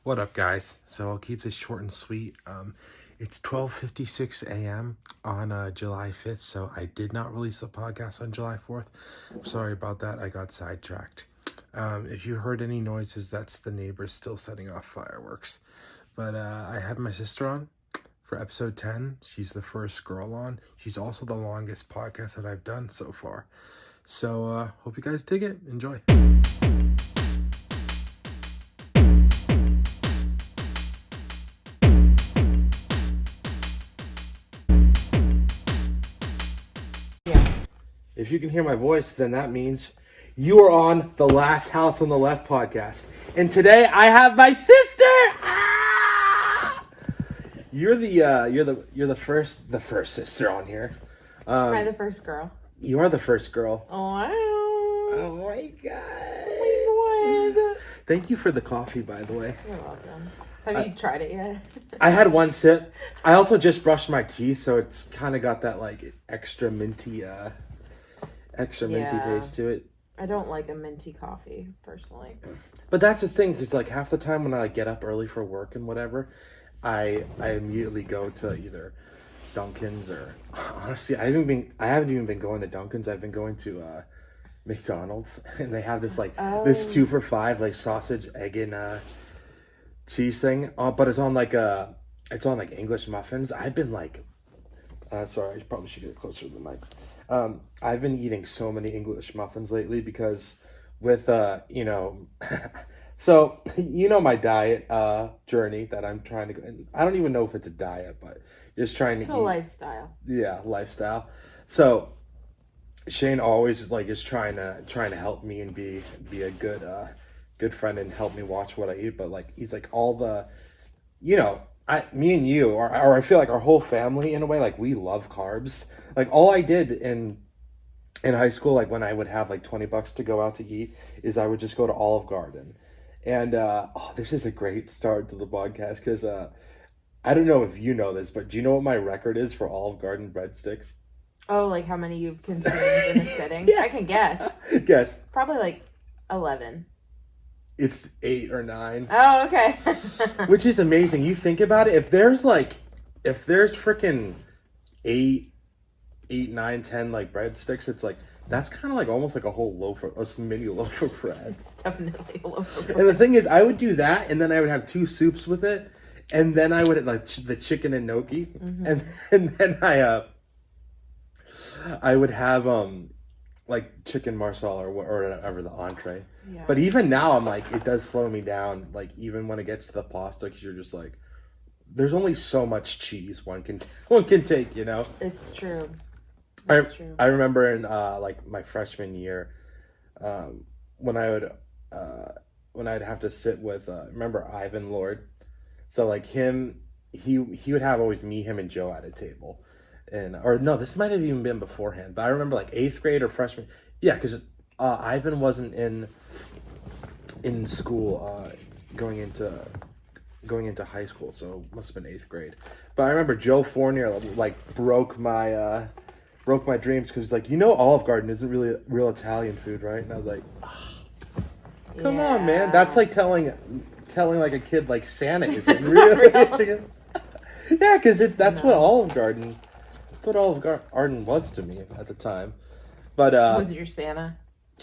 What up, guys? So I'll keep this short and sweet. It's 12:56 a.m. on July 5th, so I did not release the podcast on July 4th. I'm sorry about that. I got sidetracked. If you heard any noises, that's the neighbors still setting off fireworks. But I had my sister on for episode 10. She's the first girl on. She's also the longest podcast that I've done so far. So hope you guys dig it. Enjoy. If you can hear my voice, then that means you are on the Last House on the Left podcast. And today I have my sister. Ah! You're the first sister on here. Am I the first girl? You are the first girl. Oh, wow. Oh my god. Oh my god. Thank you for the coffee, by the way. You're welcome. Have you tried it yet? I had one sip. I also just brushed my teeth, so it's kind of got that like extra minty taste to it. I don't like a minty coffee, personally. But that's the thing, because like half the time when I get up early for work and whatever, I immediately go to either Dunkin's or honestly I haven't even been going to Dunkin's. I've been going to McDonald's, and they have this this 2 for $5 like sausage, egg, and cheese thing. But it's on like English muffins. I've been like sorry, I probably should get closer to the mic. I've been eating so many English muffins lately because with, so, my diet journey that I'm trying to go. I don't even know if it's a diet, but just trying to eat. It's a lifestyle. Yeah, lifestyle. So Shane always is trying to help me and be a good friend and help me watch what I eat. But he's like all the, me and you, or I feel like our whole family in a way, we love carbs. All I did in high school, when I would have $20 to go out to eat, is I would just go to Olive Garden. And this is a great start to the podcast because I don't know if you know this, but do you know what my record is for Olive Garden breadsticks? Oh, how many you've consumed in a sitting? Yeah. I can guess. Guess. Probably 11. It's 8 or 9. Oh, okay. Which is amazing. You think about it. If there's freaking 8, 9, 10 breadsticks, it's that's kind of almost a whole a mini loaf of bread. It's definitely a loaf of bread. And the thing is, I would do that, and then I would have 2 soups with it, and then I would have the chicken and gnocchi, and then I would have chicken marsala or whatever the entree. Yeah. But even now I'm it does slow me down, even when it gets to the pasta, because you're just there's only so much cheese one can take, It's true. I remember in my freshman year, when I'd have to sit with remember Ivan Lord, so him, he would have always me, him, and Joe at a table. And or no, this might have even been beforehand, but I remember 8th grade or freshman. Yeah, because Ivan wasn't in school going into high school, so it must have been 8th grade. But I remember Joe Fournier broke my dreams because Olive Garden isn't really real Italian food, right? And I was like, come on, man, that's telling a kid Santa isn't really. Yeah, because that's what Olive Garden. That's what Olive Garden was to me at the time. But was it your Santa?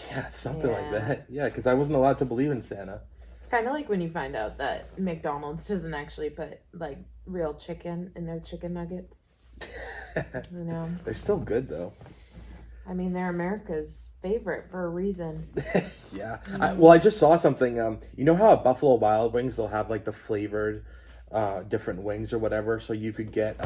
Yeah, something like that. Yeah, because I wasn't allowed to believe in Santa. It's kind of like when you find out that McDonald's doesn't actually put real chicken in their chicken nuggets. They're still good though. I mean, they're America's favorite for a reason. Yeah. I just saw something. You know how at Buffalo Wild Wings they'll have the flavored different wings or whatever, so you could get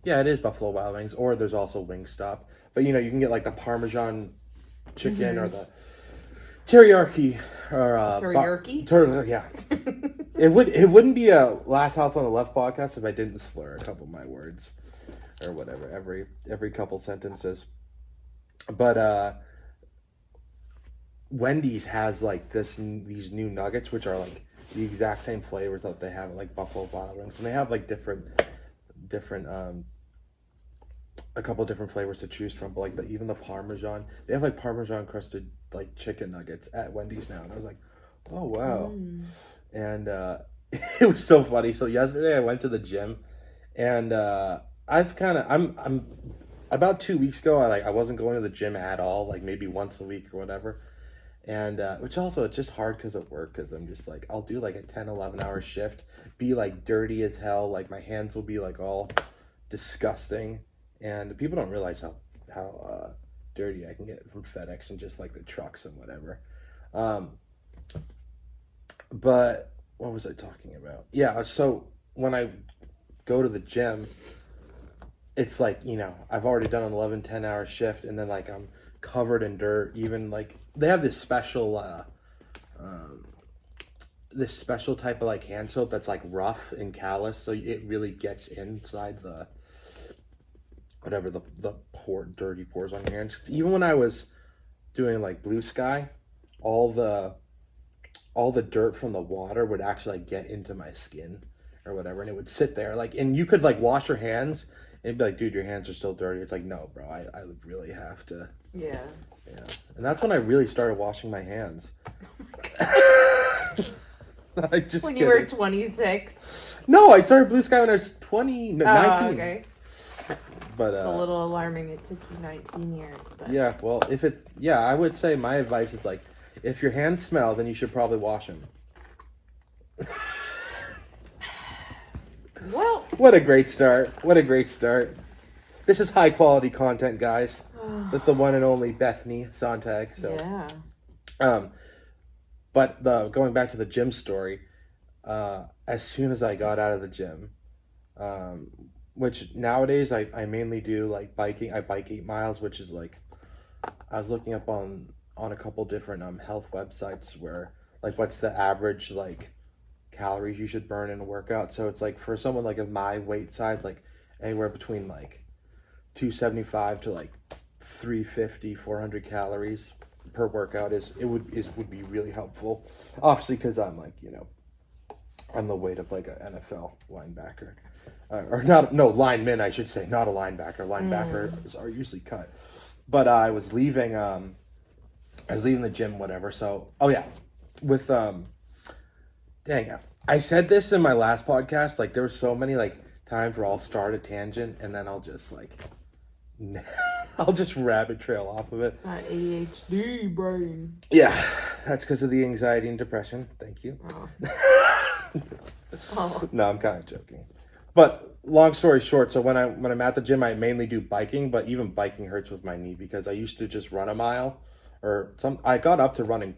it is Buffalo Wild Wings, or there's also Wingstop. But you can get the Parmesan chicken or the teriyaki or teriyaki. Yeah. It wouldn't be a Last House on the Left podcast if I didn't slur a couple of my words or whatever every couple sentences. But Wendy's has these new nuggets, which are the exact same flavors that they have at Buffalo Wild Wings, and they have different a couple different flavors to choose from, but even the Parmesan, they have Parmesan crusted like chicken nuggets at Wendy's now, and I was like, oh wow. And it was so funny. So yesterday I went to the gym, and I'm about 2 weeks ago I wasn't going to the gym at all, like maybe once a week or whatever. And which also it's just hard because of work, because I'm just like I'll do like a 10-11 hour shift, be like dirty as hell, like my hands will be like all disgusting, and people don't realize how dirty I can get from FedEx and just like the trucks and whatever. But what was I talking about? Yeah, so when I go to the gym, it's like, I've already done an 11-10 hour shift, and then like I'm covered in dirt. Even like they have this special type of like hand soap that's like rough and callous, so it really gets inside the whatever the dirty pores on your hands. Even when I was doing like Blue Sky, all the dirt from the water would actually like get into my skin or whatever, and it would sit there like, and you could like wash your hands and it'd be like, dude, your hands are still dirty. It's like, no, bro, I really have to. Yeah. And that's when I really started washing my hands. I just when you were 26. No, I started Blue Sky when I was 19. Okay. But it's a little alarming. It took you 19 years. But... Yeah, well, I would say my advice is like, if your hands smell, then you should probably wash them. Well, what a great start. This is high quality content, guys. With the one and only Bethany Sontag. So yeah. But going back to the gym story, as soon as I got out of the gym, which nowadays I mainly do like biking. I bike 8 miles, which is like, I was looking up on a couple different health websites where like what's the average like calories you should burn in a workout. So it's like for someone like of my weight size, like anywhere between like 275 to like 350, 400 calories per workout would be really helpful. Obviously, because I'm like, I'm the weight of like an NFL linebacker, lineman, I should say, not a linebacker. Linebackers are usually cut. But I was leaving the gym, whatever. So, with I said this in my last podcast. Like, there were so many like times where I'll start a tangent and then I'll just like. I'll just rabbit trail off of it. That ADHD brain. Yeah, that's because of the anxiety and depression. Thank you. Oh. No, I'm kind of joking. But long story short, so when I'm at the gym, I mainly do biking, but even biking hurts with my knee because I used to just run a mile, I got up to running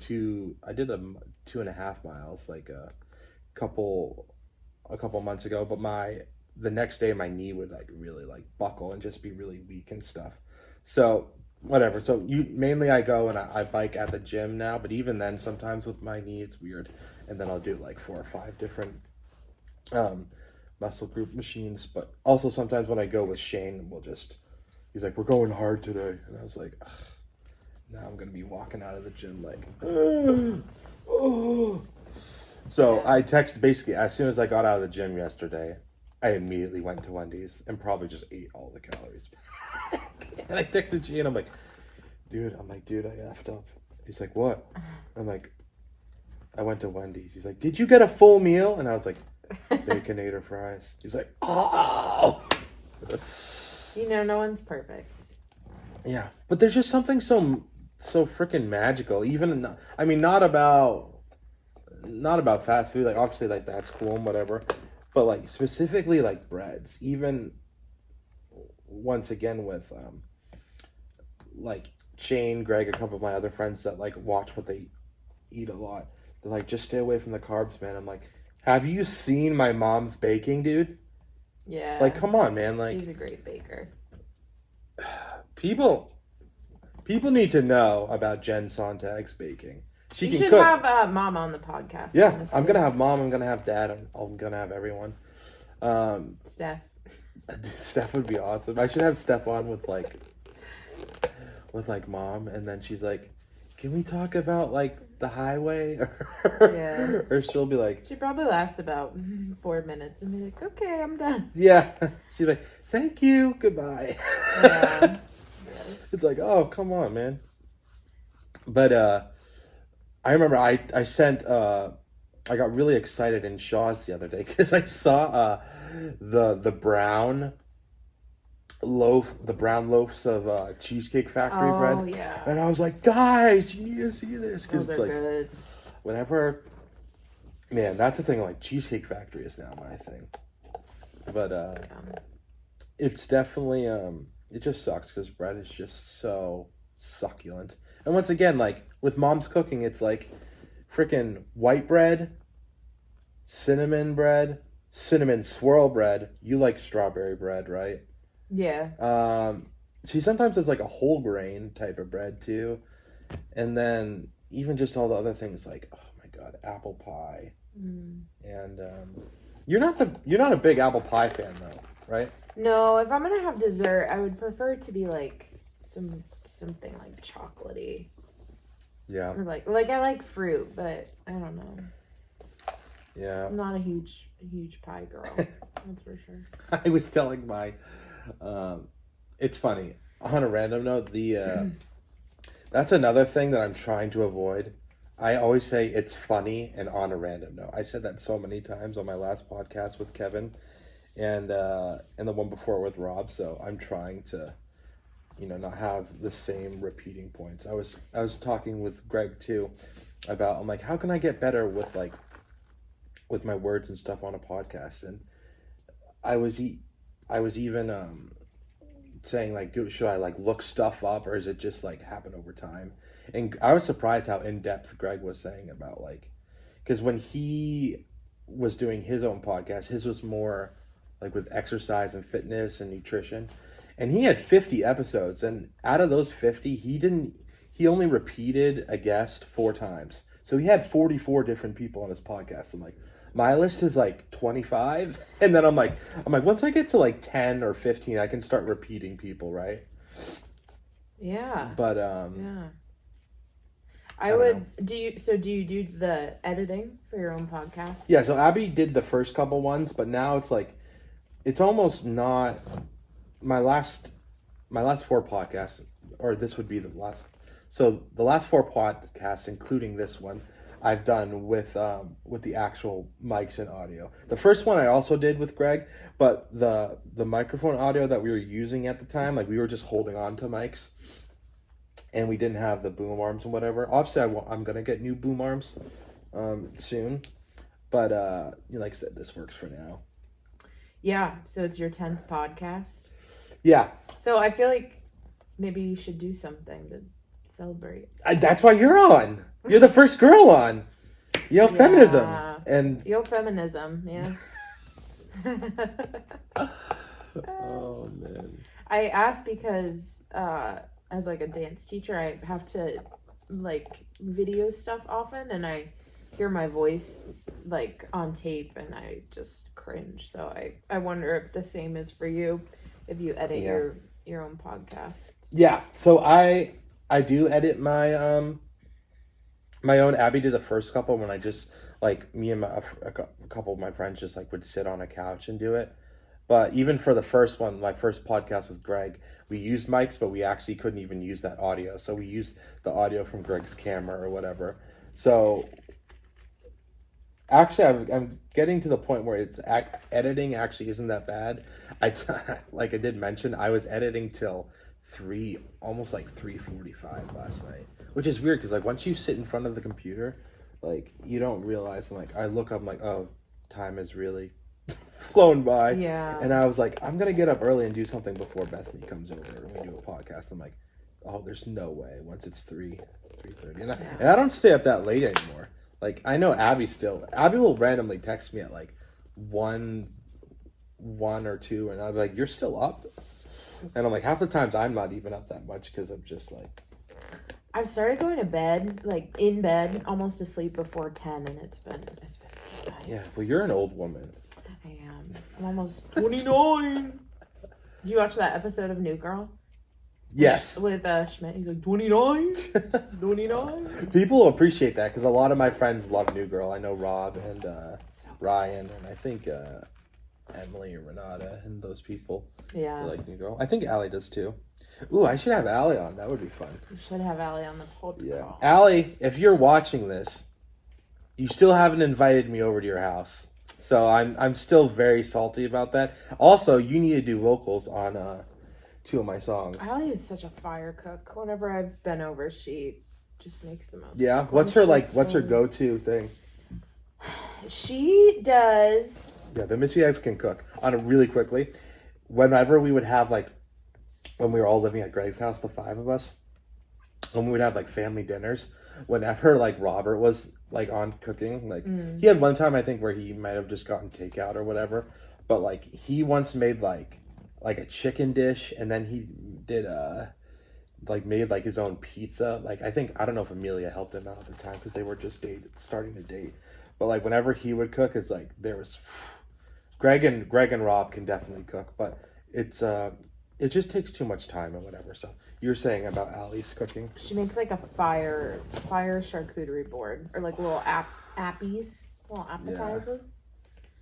I did 2.5 miles like a couple months ago, but the next day my knee would like really like buckle and just be really weak and stuff. So whatever. So mainly I go and I bike at the gym now, but even then sometimes with my knee it's weird. And then I'll do like 4 or 5 different muscle group machines. But also sometimes when I go with Shane, he's like, we're going hard today. And I was like, now I'm going to be walking out of the gym like, oh. So I texted basically as soon as I got out of the gym yesterday, I immediately went to Wendy's and probably just ate all the calories. And I texted Shane, I'm like, dude, I effed up. He's like, what? I'm like, I went to Wendy's. He's like, did you get a full meal? And I was like, Baconator fries. He's like, oh. No one's perfect. Yeah, but there's just something so freaking magical. Even, not about fast food. Like obviously, like that's cool and whatever. But like specifically like breads. Even once again with like Shane, Greg, a couple of my other friends that like watch what they eat a lot. They're like, just stay away from the carbs, man. I'm like, have you seen my mom's baking, dude? Yeah. Like, come on, man. Like, she's a great baker. People need to know about Jen Sontag's baking. She can should cook. Have Mom on the podcast. Yeah, honestly. I'm gonna have Mom. I'm gonna have Dad. I'm gonna have everyone. Steph. Steph would be awesome. I should have Steph on with Mom, and then she's like, "Can we talk about like the highway?" Yeah. Or she'll be like, she probably lasts about 4 minutes and be like, "Okay, I'm done." Yeah. She's like, "Thank you, goodbye." Yeah. It's like, oh, come on, man. But I remember I sent I got really excited in Shaw's the other day because I saw the brown loaves of Cheesecake Factory bread, Oh yeah, and I was like, guys, you need to see this because those it's are like good. whenever, man, that's the thing. Like Cheesecake Factory is now my thing, but Yeah. it's definitely it just sucks because bread is just so succulent. And once again, like with mom's cooking, it's like freaking white bread, cinnamon swirl bread. You like strawberry bread, right? Yeah. She sometimes does like a whole grain type of bread too, and then even just all the other things like, oh my god, apple pie. And you're not a big apple pie fan though, right? No, if I'm gonna have dessert, I would prefer it to be like something like chocolatey. Yeah. Or like I like fruit, but I don't know. Yeah. I'm not a huge pie girl. That's for sure. I was telling my, it's funny on a random note. That's another thing that I'm trying to avoid. I always say it's funny and on a random note. I said that so many times on my last podcast with Kevin, and the one before with Rob. So I'm trying to, not have the same repeating points. I was talking with Greg too about, I'm like, how can I get better with my words and stuff on a podcast? And I was even saying like, should I like look stuff up, or is it just like happen over time? And I was surprised how in depth Greg was saying about like, because when he was doing his own podcast, his was more like with exercise and fitness and nutrition, and he had 50 episodes, and out of those 50, he only repeated a guest 4 times, so he had 44 different people on his podcast. I'm like, my list is like 25, and then I'm like once I get to like 10 or 15, I can start repeating people, right? Yeah. But yeah. I would know. Do you do the editing for your own podcast? Yeah, so Abby did the first couple ones, but now it's like it's almost not my last 4 podcasts, or this would be the last. So the last 4 podcasts, including this one, I've done with the actual mics and audio. The first one I also did with Greg, but the microphone audio that we were using at the time, like we were just holding on to mics, and we didn't have the boom arms and whatever. Obviously, I'm gonna get new boom arms soon, but like I said, this works for now. Yeah. So it's your 10th podcast. Yeah. So I feel like maybe you should do something to celebrate. That's why you're on. You're the first girl on. Yo feminism and yo feminism. Yeah. Oh man. I asked because as like a dance teacher, I have to like video stuff often, and I hear my voice like on tape, and I just cringe. So I wonder if the same is for you, if you edit your own podcast. Yeah. So I do edit my my own. Abby did the first couple when I just like me and a couple of my friends just like would sit on a couch and do it. But even for the first one, my first podcast with Greg, we used mics, but we actually couldn't even use that audio. So we used the audio from Greg's camera or whatever. So actually, I'm getting to the point where it's editing actually isn't that bad. Like I did mention, I was editing till almost like 3:45 last night, which is weird because like once you sit in front of the computer, like you don't realize. And like I look up, I'm like, oh, time is really flown by. Yeah. And I was like, I'm gonna get up early and do something before Bethany comes over and we do a podcast. I'm like, oh, there's no way. Once it's 3:30, and I don't stay up that late anymore. Like I know Abby will randomly text me at like 1 or 2, and I'm like, you're still up? And I'm like, half the times I'm not even up that much because I'm just like, I've started going to bed, like in bed, almost asleep before 10, and it's been so nice. yeah. Well, you're an old woman. I am. I'm almost 29. Did you watch that episode of New Girl? Yes. With Schmidt. He's like, 29? 29? People appreciate that because a lot of my friends love New Girl. I know Rob and Ryan, and I think Emily or Renata and those people. Yeah. Like you go. I think Allie does too. Ooh, I should have Allie on. That would be fun. You should have Allie on the podcast. Yeah. Allie, if you're watching this, you still haven't invited me over to your house. So I'm still very salty about that. Also, you need to do vocals on 2 of my songs. Allie is such a fire cook. Whenever I've been over, she just makes the most. Yeah. What's her go-to thing? She does. Yeah, the Missy Eggs can cook. On it really quickly. Whenever we would have when we were all living at Greg's house, the 5 of us, when we would have family dinners, whenever Robert was on cooking, he had one time I think where he might have just gotten takeout or whatever, but he once made like a chicken dish, and then he did made his own pizza. I don't know if Amelia helped him out at the time because they were just starting to date, but whenever he would cook, it's there was Greg and Rob can definitely cook, but it just takes too much time and whatever. So you were saying about Allie's cooking? She makes a fire charcuterie board, or little appies, little appetizers.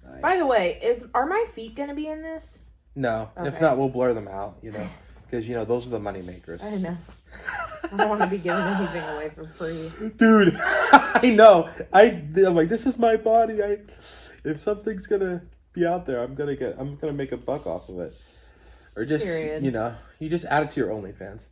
Yeah. Nice. By the way, are my feet gonna be in this? No. Okay. If not, we'll blur them out. Because those are the money makers. I know. I don't want to be giving anything away for free, dude. I know. I'm like, this is my body. If something's gonna be out there, I'm gonna make a buck off of it. Or just, Period. You just add it to your OnlyFans.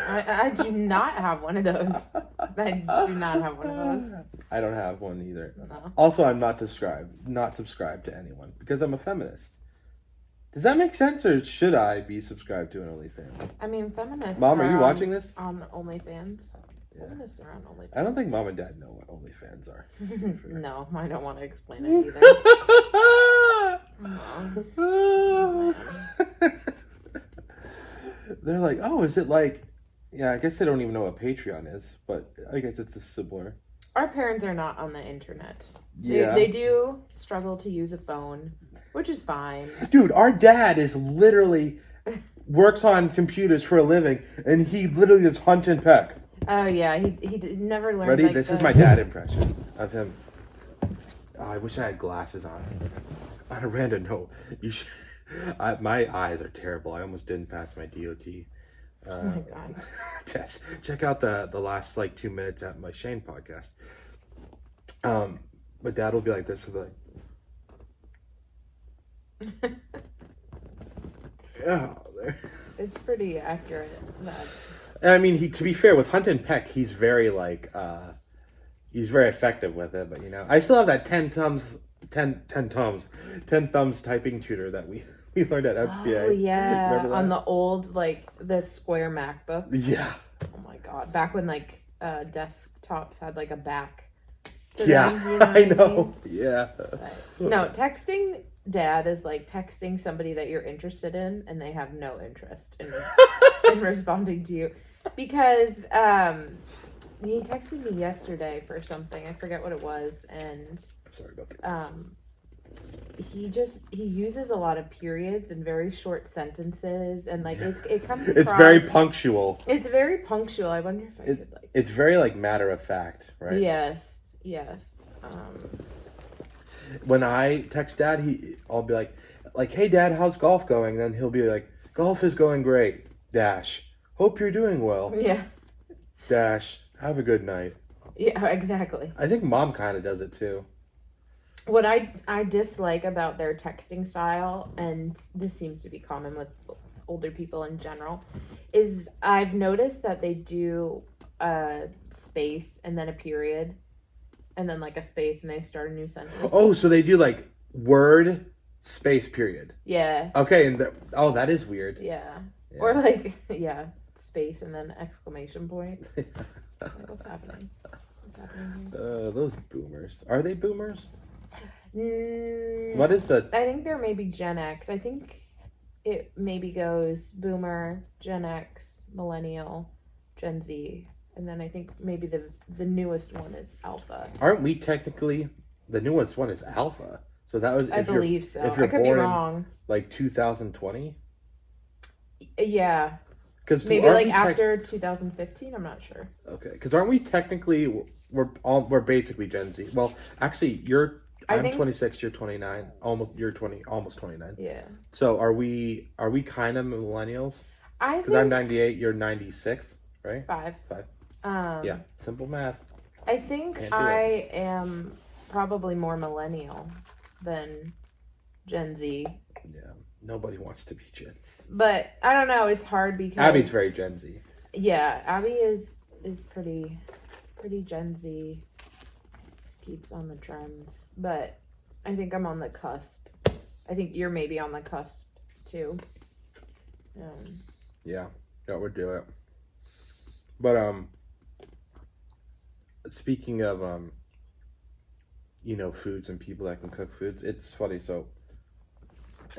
I do not have one of those. I do not have one of those. I don't have one either. No. Also, I'm not subscribed to anyone because I'm a feminist. Does that make sense, or should I be subscribed to an OnlyFans? I mean, feminists. Mom, are you watching this? On OnlyFans. Yeah. Feminists are on OnlyFans. I don't think Mom and Dad know what OnlyFans are. No, I don't want to explain it either. They're like, oh, is it yeah, I guess they don't even know what Patreon is, but I guess it's a similar. Our parents are not on the internet. Yeah. They do struggle to use a phone, which is fine. Dude, our dad is literally works on computers for a living, and he literally does hunt and peck. Oh, yeah. He never learned. Ready? This is my dad impression of him. Oh, I wish I had glasses on. On a random note, you should. My eyes are terrible. I almost didn't pass my DOT. Oh my god. Test. Check out the last 2 minutes at my Shane podcast. But Dad will be like this, so yeah, there. It's pretty accurate. I mean, to be fair, with Hunt and Peck, he's very he's very effective with it. But I still have that 10 thumbs typing tutor that we learned at MCA. Oh yeah, remember that? on the old the square MacBook. Yeah. Oh my god, back when desktops had a back. Yeah, them, I know. Yeah. But, no, texting Dad is like texting somebody that you're interested in, and they have no interest in responding to you, because he texted me yesterday for something. I forget what it was, and sorry about that. He uses a lot of periods and very short sentences, and it comes across. It's very punctual. It's very punctual. I wonder if I could It's very matter of fact, right? Yes. When I text Dad, I'll be like, hey Dad, how's golf going? Then he'll be like, golf is going great. Dash. Hope you're doing well. Yeah. Dash. Have a good night. Yeah, exactly. I think Mom kind of does it too. What I dislike about their texting style, and this seems to be common with older people in general, is I've noticed that they do a space and then a period and then a space and they start a new sentence. Oh, so they do word space period. Yeah. Okay, and that is weird. Yeah. Or space and then exclamation point. What's happening? What's happening here? Those boomers. Are they boomers? What is I think they're maybe Gen X. I think it maybe goes boomer, Gen X, millennial, Gen Z, and then I think maybe the newest one is alpha. Aren't we technically the newest one is alpha? So that was I believe so. If you're I could born be wrong. In 2020. Yeah. Because maybe after 2015. I'm not sure. Okay, because aren't we technically we're basically Gen Z? Well, actually, I'm 26, you're 29. Almost 29. Yeah. So are we kind of millennials? I Because I'm 98, you're 96, right? 5. 5. Um, Yeah, simple math. I think I am probably more millennial than Gen Z. Yeah, nobody wants to be Gen Z. But I don't know, it's hard because Abby's very Gen Z. Yeah, Abby is pretty Gen Z. Keeps on the trends. But I think I'm on the cusp. I think you're maybe on the cusp too. Yeah, that would do it. But speaking of foods and people that can cook foods, it's funny. So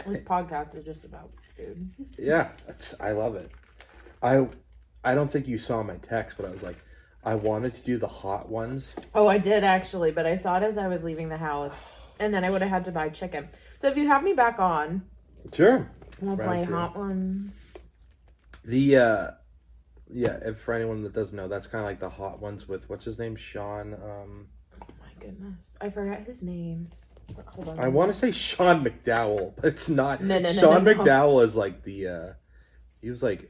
this podcast is just about food. Yeah, I love it. I don't think you saw my text, but I was like, I wanted to do the hot ones. Oh, I did actually, but I saw it as I was leaving the house, and then I would have had to buy chicken. So if you have me back on, sure, we'll play hot ones. If for anyone that doesn't know, that's kind of like the hot ones with what's his name, Sean. Oh my goodness, I forgot his name. Hold on. I want to say Sean McDowell, but it's not. No, Sean McDowell is like he was like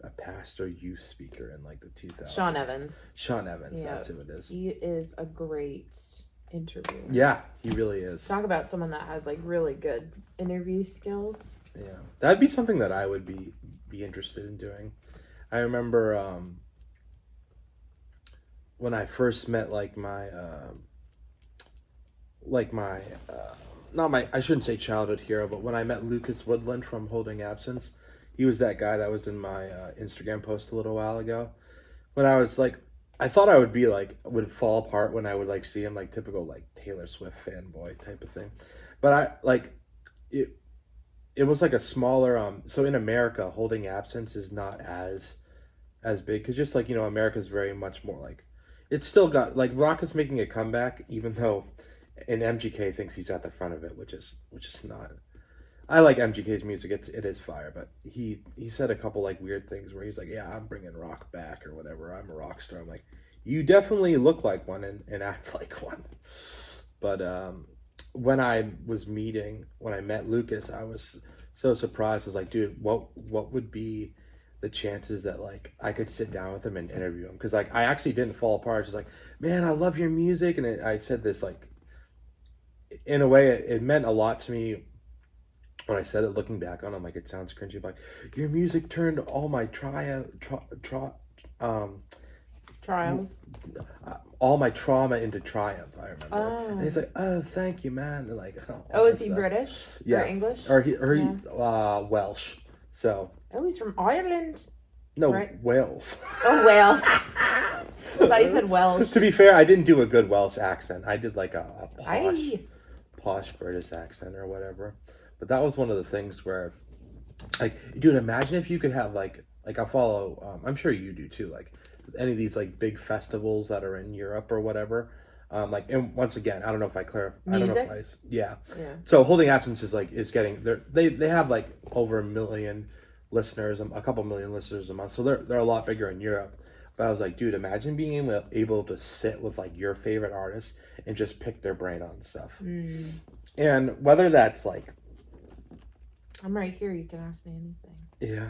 a pastor youth speaker in like the 2000s. Sean Evans. Yeah. That's who it is. He is a great interviewer. Yeah, he really is. Talk about someone that has like really good interview skills. Yeah, that'd be something that I would be interested in doing. I remember when I first met like my I shouldn't say childhood hero, but when I met Lucas Woodland from Holding Absence, he was that guy that was in my Instagram post a little while ago. When I was like, I thought I would be like, would fall apart when I would like see him, like typical like Taylor Swift fanboy type of thing. But I like it was like a smaller so in America, Holding Absence is not as big because just like America's very much more like, it's still got like rock is making a comeback, even though and MGK thinks he's at the front of it, which is not. I like MGK's music; it is fire. But he said a couple like weird things where he's like, "Yeah, I'm bringing rock back or whatever. I'm a rock star." I'm like, "You definitely look like one and act like one." But when I met Lucas, I was so surprised. I was like, "Dude, what would be the chances that like I could sit down with him and interview him?" Because like I actually didn't fall apart. Just like, "Man, I love your music," and I said this like. In a way, it meant a lot to me when I said it. Looking back on it, I'm like, it sounds cringy, but your music turned all my all my trauma into triumph. I remember, and he's like, "Oh, thank you, man." And like, is he British? Yeah, or English? Or Welsh. So. Oh, he's from Ireland. No, right? Wales. Oh, Wales. I thought you said Welsh. To be fair, I didn't do a good Welsh accent. I did like a posh British accent or whatever. But that was one of the things where, like, dude, imagine if you could have like I follow. I'm sure you do too. Like any of these like big festivals that are in Europe or whatever. And once again, I don't know if I clarify. I don't know if yeah. So Holding Absence is getting they have like over 1 million listeners, a couple million listeners a month. So they're a lot bigger in Europe. But I was like, dude, imagine being able to sit with like your favorite artists and just pick their brain on stuff. And whether that's like, I'm right here. You can ask me anything. Yeah.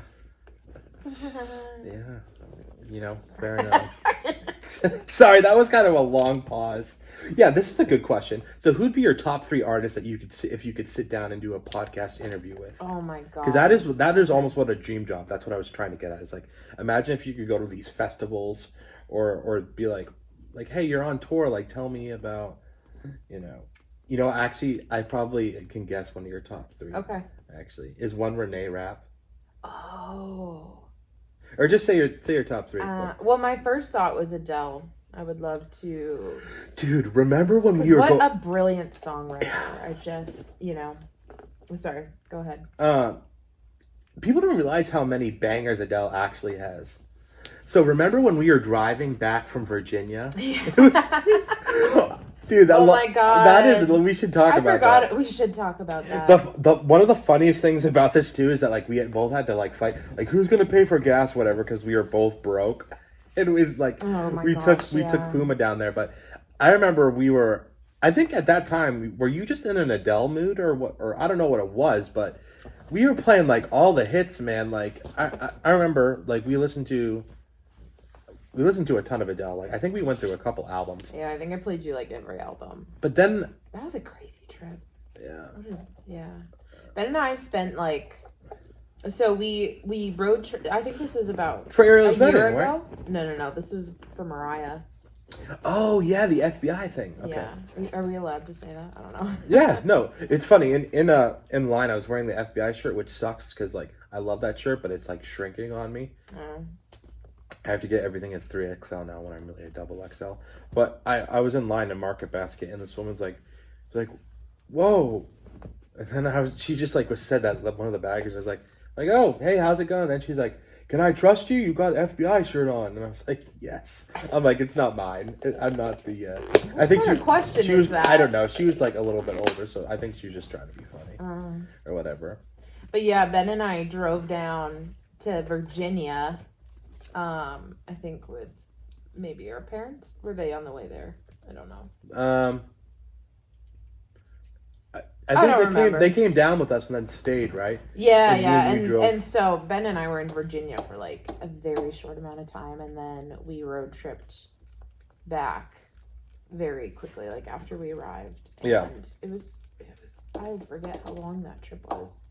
Yeah. Fair enough. Sorry, that was kind of a long pause. Yeah, this is a good question. So, who'd be your top 3 artists that you could if you could sit down and do a podcast interview with? Oh my god! Because that is almost what a dream job. That's what I was trying to get at. Is like, imagine if you could go to these festivals or be like, hey, you're on tour. Like, tell me about, Actually, I probably can guess one of your top 3. Okay. Actually, is one Renee Rapp? Oh. Or just say your top 3. Well, my first thought was Adele. I would love to. Dude, remember when we were? What a brilliant songwriter! I just, I'm sorry. Go ahead. People don't realize how many bangers Adele actually has. So remember when we were driving back from Virginia? It was. Dude, my god! That is. We should talk about that. I forgot. We should talk about that. The one of the funniest things about this too is that like we both had to like fight, like who's gonna pay for gas, whatever, because we were both broke, and it was like we took Puma down there. But I remember we were I think at that time, were you just in an Adele mood or what? Or I don't know what it was, but we were playing like all the hits, man. Like I remember like we listened to a ton of Adele. Like I think we went through a couple albums. Yeah, I think I played you like every album. But then that was a crazy trip. Yeah. Yeah. Ben and I spent like, so we road trip. I think this was about for Ariel's a year wedding, ago. Right? No. This was for Mariah. Oh yeah, the FBI thing. Okay. Yeah. Are we allowed to say that? I don't know. Yeah. No, it's funny. In line, I was wearing the FBI shirt, which sucks because like I love that shirt, but it's like shrinking on me. I have to get everything as 3XL now when I'm really a double XL. But I was in line in Market Basket, and this woman's like, whoa. And then she just like said that one of the baggers was like, oh, hey, how's it going? And she's like, can I trust you? You got an FBI shirt on. And I was like, yes. I'm like, it's not mine. I'm not the, I think what question she was, is that? I don't know. She was like a little bit older, so I think she was just trying to be funny or whatever. But yeah, Ben and I drove down to Virginia, I think with maybe our parents. Were they on the way there? I don't know. I think they came down with us and then stayed, right? Yeah, and so Ben and I were in Virginia for like a very short amount of time, and then we road tripped back very quickly, like after we arrived. And it was I forget how long that trip was.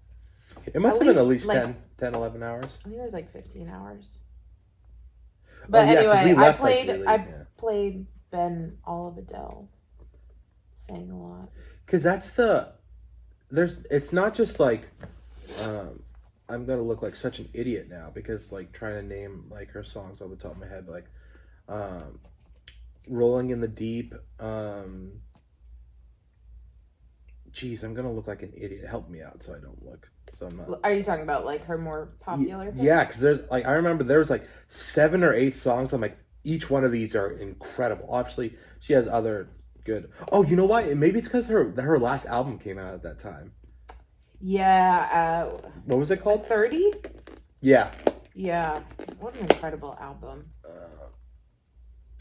It must have been at least like, 10, 11 hours. I think it was like 15 hours. But anyway, I played Ben all of Adele. Sang a lot. Because it's not just like, I'm going to look like such an idiot now because like trying to name like her songs off the top of my head, but like, Rolling in the Deep, geez, I'm going to look like an idiot. Help me out so I don't look. So I'm not. Are you talking about like her more popular? Yeah, because there's like, I remember there was like 7 or 8 songs. I'm like, each one of these are incredible. Obviously, she has other good. Oh, you know why? Maybe it's because her last album came out at that time. Yeah. What was it called? 30? Yeah. Yeah. What an incredible album.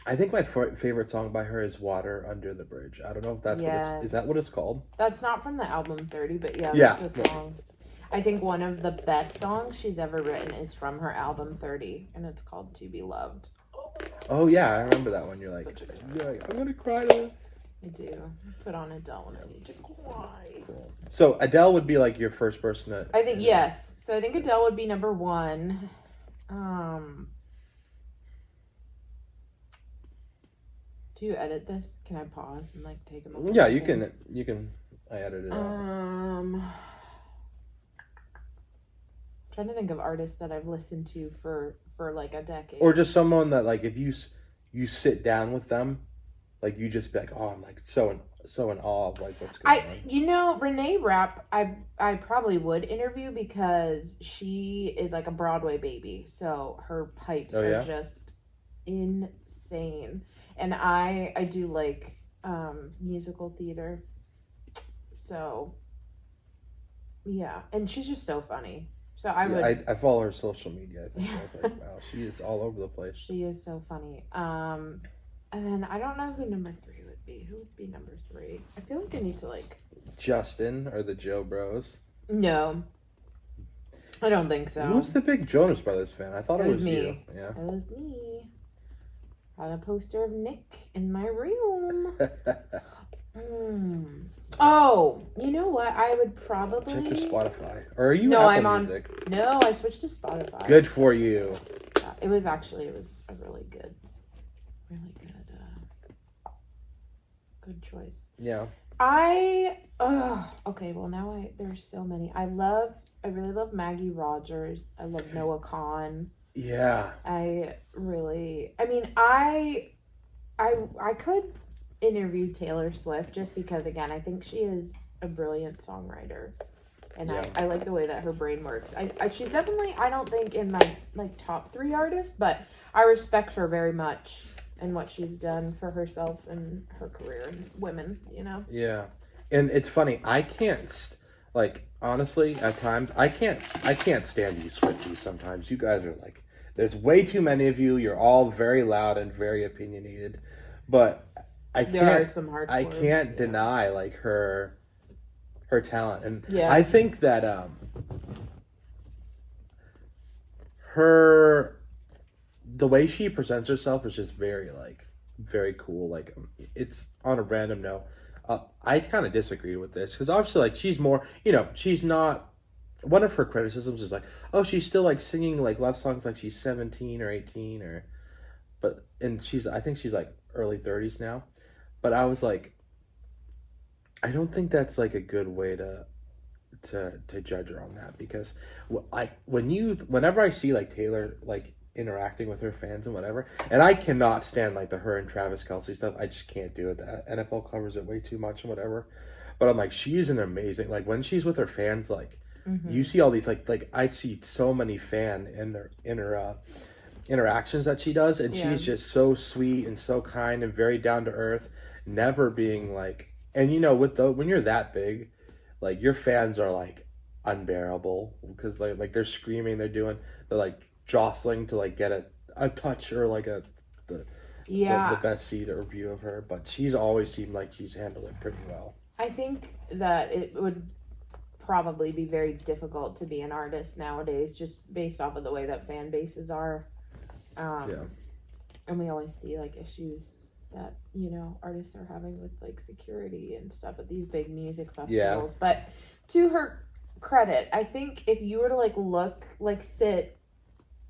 I think my favorite song by her is "Water Under the Bridge." I don't know if that's is that what it's called? That's not from the album 30, but yeah, that's a song. I think one of the best songs she's ever written is from her album 30, and it's called "To Be Loved." Oh yeah, I remember that one. You're like, I'm gonna cry to this. I do. Put on Adele when I need to cry. Cool. So Adele would be like your first person to... I think, yes. So I think Adele would be number 1. Do you edit this? Can I pause and like take a moment? Yeah, you can. I edited it out. Trying to think of artists that I've listened to for like a decade. Or just someone that like if you sit down with them, like you just be like, oh, I'm like so in awe of like what's going on. Renee Rapp, I probably would interview because she is like a Broadway baby, so her pipes are just insane. And I do like musical theater, so yeah, and she's just so funny. So I follow her social media. I think I was like, wow, she is all over the place. She is so funny. And then I don't know who number 3 would be. Who would be number 3? I feel like I need to like Justin or the Joe Bros. No, I don't think so. Who's the big Jonas Brothers fan? I thought it was me. You. Yeah, it was me. Had a poster of Nick in my room. Oh, you know what? I would probably check your Spotify. Or are you? No, Apple I'm on. Music? No, I switched to Spotify. Good for you. Yeah, it was a really good, good choice. Yeah. Okay. Well, now there's so many. I really love Maggie Rogers. I love Noah Kahan. Yeah. I could interview Taylor Swift just because, again, I think she is a brilliant songwriter. And I like the way that her brain works. She's definitely, I don't think in my like top 3 artists, but I respect her very much and what she's done for herself and her career and women, you know? Yeah. And it's funny, I can't, like, honestly, at times, I can't stand you Swifties sometimes. You guys are like, there's way too many of you. You're all very loud and very opinionated. But I There are can't some hardcore. I can't deny like her talent, and Yeah. I think that her the way she presents herself is just very cool. Like it's on a random note. I kind of disagree with this because obviously like she's more, she's not. One of her criticisms is like, oh, she's still like singing like love songs like she's 17 or 18 and I think she's like early 30s now. But I was like, I don't think that's like a good way to judge her on that because whenever I see like Taylor like interacting with her fans and whatever, and I cannot stand like the her and Travis Kelce stuff. I just can't do it. The NFL covers it way too much and whatever. But I'm like, she's an amazing like when she's with her fans, like you see all these like I see so many fan in her interactions that she does, and she's just so sweet and so kind and very down to earth, never being like. And when you're that big, like your fans are like unbearable because like they're screaming, they're like jostling to like get a touch or like the best seat or view of her. But she's always seemed like she's handled it pretty well. I think that it would probably be very difficult to be an artist nowadays just based off of the way that fan bases are. And we always see like issues that artists are having with like security and stuff at these big music festivals. But to her credit, I think if you were to sit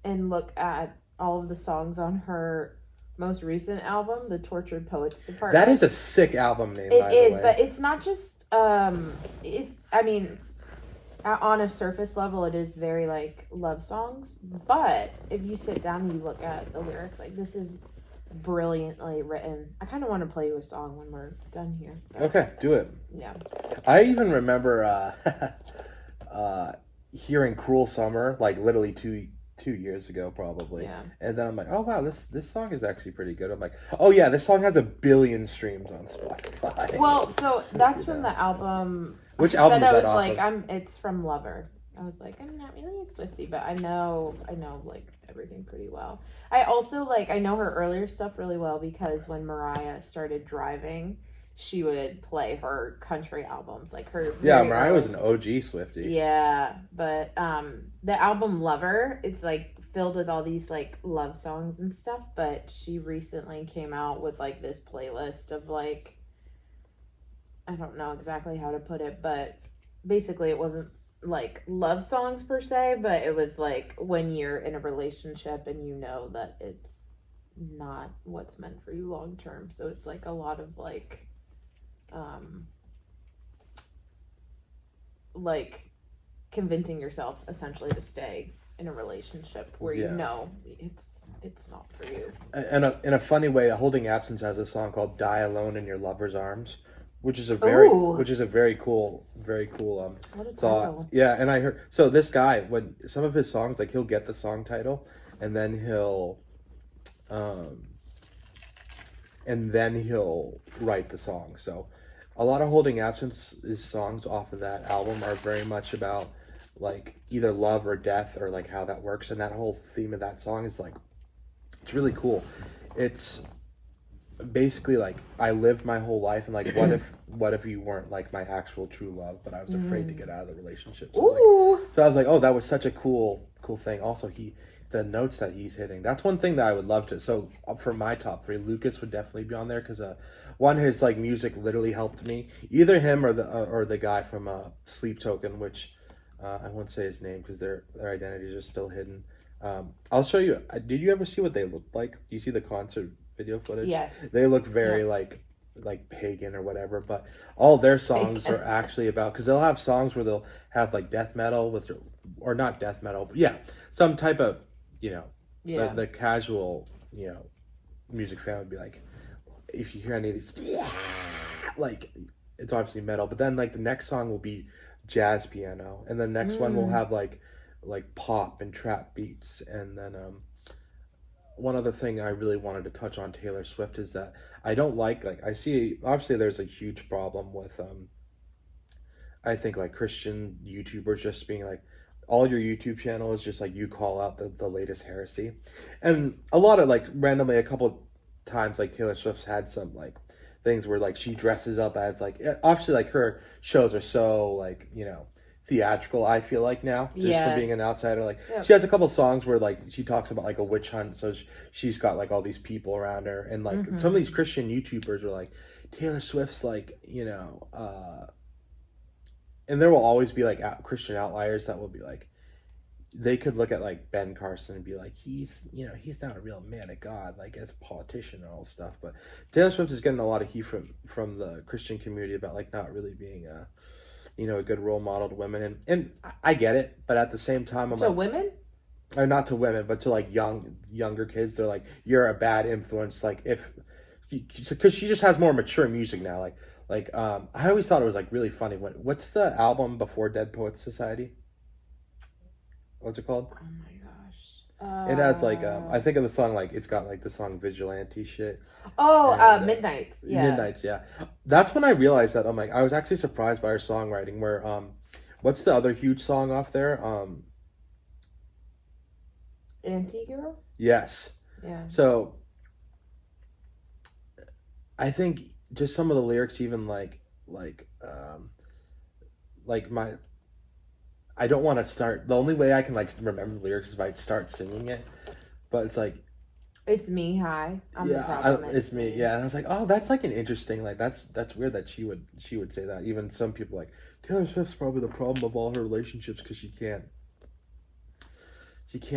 and look at all of the songs on her most recent album, The Tortured Poets Department, that is a sick album name. It is, but it's not just it's, I mean, on a surface level it is very like love songs, but if you sit down and you look at the lyrics, like this is brilliantly written. I kind of want to play you a song when we're done here. Okay, do it. Yeah. I even remember hearing Cruel Summer like literally two years ago probably. Yeah. And then I'm like, oh wow, this song is actually pretty good. I'm like, oh yeah, this song has 1 billion streams on Spotify. Well, so that's from the album. Which album is that off like, of? It's from Lover. I was like, I'm not really a Swiftie, but I know like everything pretty well. I also I know her earlier stuff really well because when Mariah started driving, she would play her country albums, like her. Yeah, Mariah was an OG Swiftie. Yeah, but the album Lover, it's like filled with all these like love songs and stuff. But she recently came out with like this playlist of like, I don't know exactly how to put it, but basically it wasn't like love songs per se, but it was like when you're in a relationship and you know that it's not what's meant for you long term. So it's like a lot of like convincing yourself essentially to stay in a relationship where you know it's not for you. And in a funny way, Holding Absence has a song called "Die Alone in Your Lover's Arms," which is a very cool what a thought. title. Yeah, and I heard this guy, when some of his songs, like he'll get the song title and then he'll write the song. So a lot of Holding Absence's songs off of that album are very much about like either love or death or like how that works, and that whole theme of that song is like, it's really cool. It's basically like, I lived my whole life and like what if you weren't like my actual true love, but I was afraid to get out of the relationship. So I was like, oh, that was such a cool thing. Also, the notes that he's hitting, that's one thing that I would love to. So for my top 3, Lucas would definitely be on there because one, his like music literally helped me. Either him or the guy from Sleep Token, which I won't say his name because their identities are still hidden. I'll show you. Did you ever see what they looked like? Do you see the concert video footage? Yes. They look very like pagan or whatever, but all their songs are actually about, because they'll have songs where they'll have like death metal or not death metal, but some type of the casual music fan would be like, if you hear any of these, like it's obviously metal, but then like the next song will be jazz piano, and the next one will have like pop and trap beats. And then one other thing I really wanted to touch on Taylor Swift is that I don't like I see, obviously there's a huge problem with I think like Christian YouTubers just being like, all your YouTube channel is just like you call out the latest heresy. And a lot of like randomly a couple times like Taylor Swift's had some like things where like she dresses up as like obviously like her shows are so like theatrical. I feel like now just from being an outsider, like she has a couple songs where like she talks about like a witch hunt, so she's got like all these people around her, and like some of these Christian YouTubers are like Taylor Swift's like and there will always be like Christian outliers that will be like they could look at like Ben Carson and be like he's not a real man of God like as a politician and all this stuff, but Taylor Swift is getting a lot of heat from the Christian community about like not really being a good role model to women, and I get it, but at the same time, I'm to women, or not to women, but to like younger kids. They're like, you're a bad influence, like because she just has more mature music now. I always thought it was like really funny. What's the album before Dead Poets Society? What's it called? Oh my gosh. It has like I think of the song like it's got like the song Vigilante shit. Oh, Midnights. Yeah. Midnights, yeah. That's when I realized that I'm like I was actually surprised by her songwriting. Where what's the other huge song off there? Anti-Hero? Yes. Yeah. So I think just some of the lyrics, even like my. I don't want to start. The only way I can like remember the lyrics is if I start singing it, but it's like. It's me, hi. It's me. Yeah, and I was like, oh, that's like an interesting. Like that's weird that she would say that. Even some people like Taylor Swift's probably the problem of all her relationships because she can't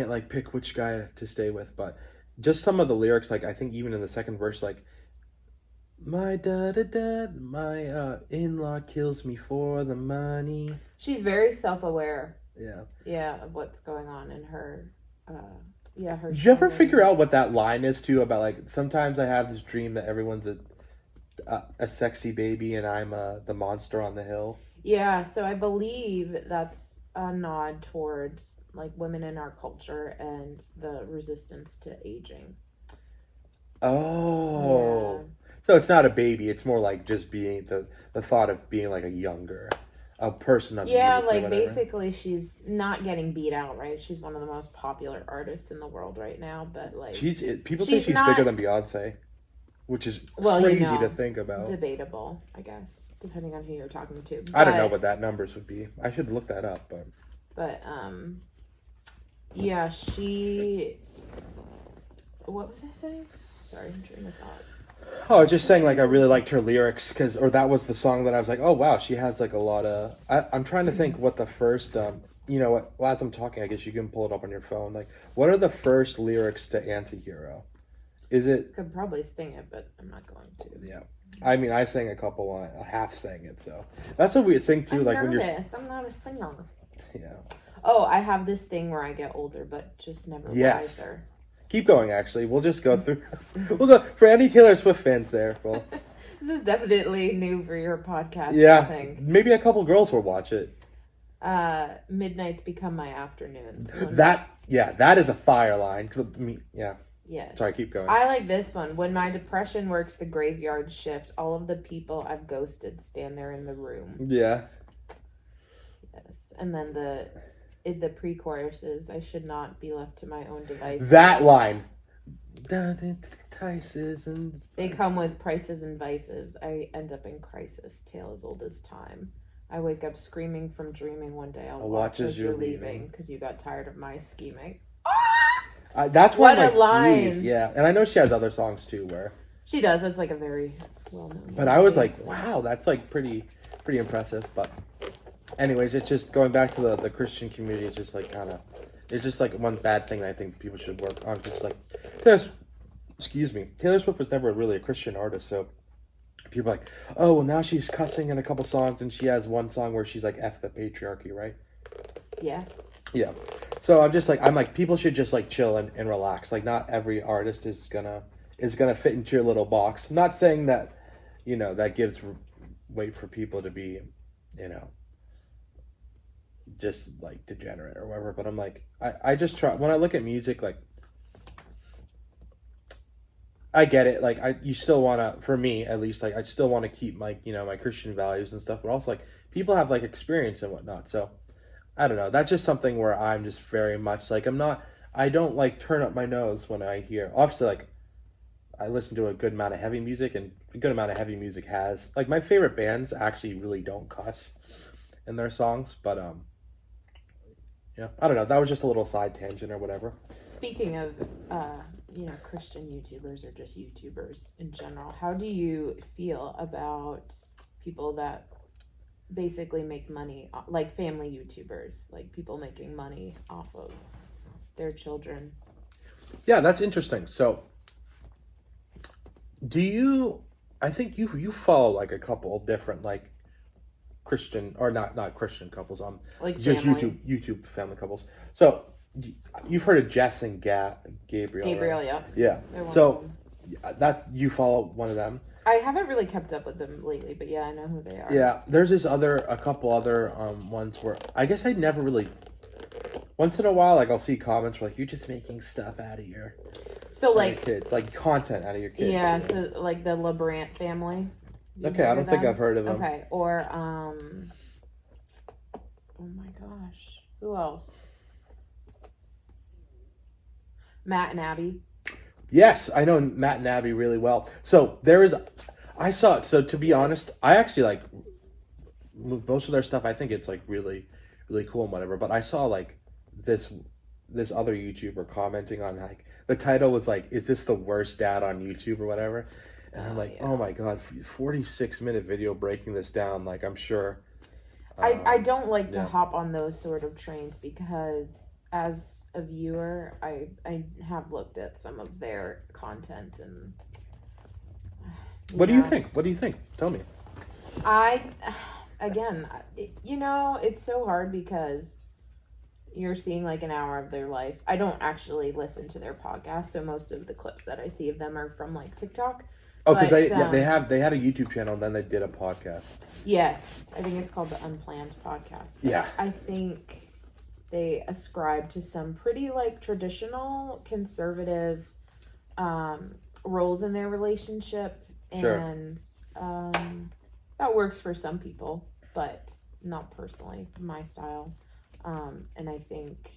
like pick which guy to stay with. But just some of the lyrics, like I think even in the second verse, like my my in-law kills me for the money. She's very self-aware. Yeah. Yeah, of what's going on in her. Her. Did you ever figure out what that line is too? About like sometimes I have this dream that everyone's a sexy baby and I'm the monster on the hill. Yeah, so I believe that's a nod towards like women in our culture and the resistance to aging. Oh, yeah. So it's not a baby. It's more like just being the thought of being like a person of youth like basically she's not getting beat out, right? She's one of the most popular artists in the world right now, but like people think she's bigger than Beyonce, which is crazy to think about. Debatable, I guess, depending on who you're talking to. I don't know what that numbers would be. I should look that up, but yeah, she. What was I saying? Sorry, I'm trying to thought. Oh, just saying, like, I really liked her lyrics, or that was the song that I was like, oh, wow, she has, like, a lot of... I'm trying to think what the first, well, as I'm talking, I guess you can pull it up on your phone. Like, what are the first lyrics to Anti-Hero? Is it... I could probably sing it, but I'm not going to. Yeah. I mean, I sang a couple, I half sang it, so... That's a weird thing, too, I'm like, nervous. when you're... I'm not a singer. Yeah. Oh, I have this thing where I get older, but just never wiser. Keep going, actually. We'll just go through... We'll go... For any Taylor Swift fans there, well... This is definitely new for your podcast, yeah, I think. Maybe a couple girls will watch it. Midnights become my afternoons. That is a fire line. Yeah. Yes. Sorry, keep going. I like this one. When my depression works the graveyard shift, all of the people I've ghosted stand there in the room. Yeah. Yes. And then the pre-chorus is, I should not be left to my own devices. That line. Prices and they come with prices and vices. I end up in crisis. Tale as old as time. I wake up screaming from dreaming. One day I'll watch as you're leaving because you got tired of my scheming. That's what a line. Geez, yeah, and I know she has other songs too where she does. It's like a very well-known. But I was like, wow, that's like pretty impressive. But anyways, it's just going back to the Christian community. It's just like it's just like one bad thing that I think people should work on. Just like Taylor Swift was never really a Christian artist, so people are like, oh well, now she's cussing in a couple songs, and she has one song where she's like F the patriarchy, right? Yeah. Yeah. So I'm like people should just like chill and relax. Like not every artist is gonna fit into your little box. I'm not saying that, that gives weight for people to be, just like degenerate or whatever. But I'm like, I just try when I look at music, like I get it. Like you still want to, for me at least, like I still want to keep my, my Christian values and stuff, but also like people have like experience and whatnot. So I don't know. That's just something where I'm just very much like, I don't like turn up my nose when I hear, obviously like I listen to a good amount of heavy music, and a good amount of heavy music has like my favorite bands actually really don't cuss in their songs, but yeah, I don't know. That was just a little side tangent or whatever. Speaking of, Christian YouTubers or just YouTubers in general, how do you feel about people that basically make money, like family YouTubers, like people making money off of their children? Yeah, that's interesting. So, I think you follow like a couple different like Christian or not Christian couples, Like just family. YouTube family couples. So you've heard of Jess and Gabriel, Gabriel, right? yeah. Yeah. They're one of So them. that's you follow one of them. I haven't really kept up with them lately, but yeah, I know who they are. Yeah, there's a couple other ones where I guess I never really. Once in a while, like I'll see comments where like you're just making stuff out of your kids, like content out of your kids. Yeah, so like the LeBrant family. Okay, I don't think I've heard of them. Okay, or oh my gosh, who else? Matt and Abby. Yes, I know Matt and Abby really well. So I saw it. So to be honest, I actually like most of their stuff. I think it's like really, really cool and whatever. But I saw like this other YouTuber commenting on like the title was like, "Is this the worst dad on YouTube or whatever?" And I'm like, "Oh my god, 46-minute video breaking this down." Like I'm sure. I don't like to hop on those sort of trains because as a viewer, I have looked at some of their content and. What do you think? What do you think? Tell me. It's so hard because you're seeing like an hour of their life. I don't actually listen to their podcast, so most of the clips that I see of them are from like TikTok. Oh, because they had a YouTube channel and then they did a podcast. Yes, I think it's called the Unplanned Podcast. But yeah, I think they ascribe to some pretty like traditional conservative roles in their relationship, and that works for some people, but not personally my style. And I think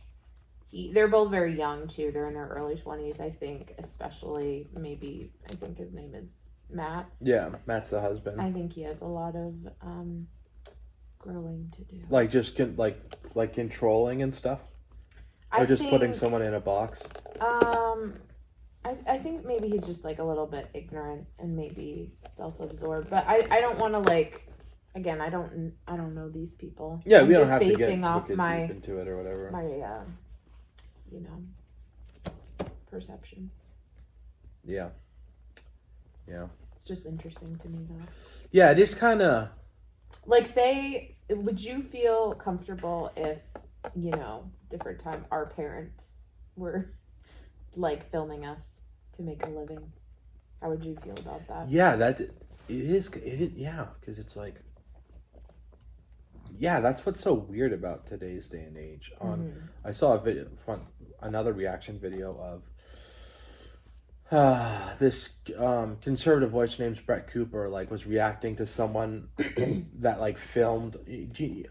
they're both very young too. They're in their early 20s, I think, especially maybe I think his name is Matt. Yeah, Matt's the husband. I think he has a lot of growing to do. Like just like controlling and stuff? Or just putting someone in a box? I think maybe he's just like a little bit ignorant and maybe self-absorbed, but I don't want to like. Again, I don't know these people. Yeah, I'm we don't just have to basing get off my deep into it or whatever. My perception. Yeah. It's just interesting to me though. Yeah, it is kind of like, say, would you feel comfortable if different time our parents were like filming us to make a living? How would you feel about that? Yeah, it is. Yeah, because it's like. Yeah, that's what's so weird about today's day and age. I saw a video, another reaction video of this conservative voice named Brett Cooper, like was reacting to someone that like filmed.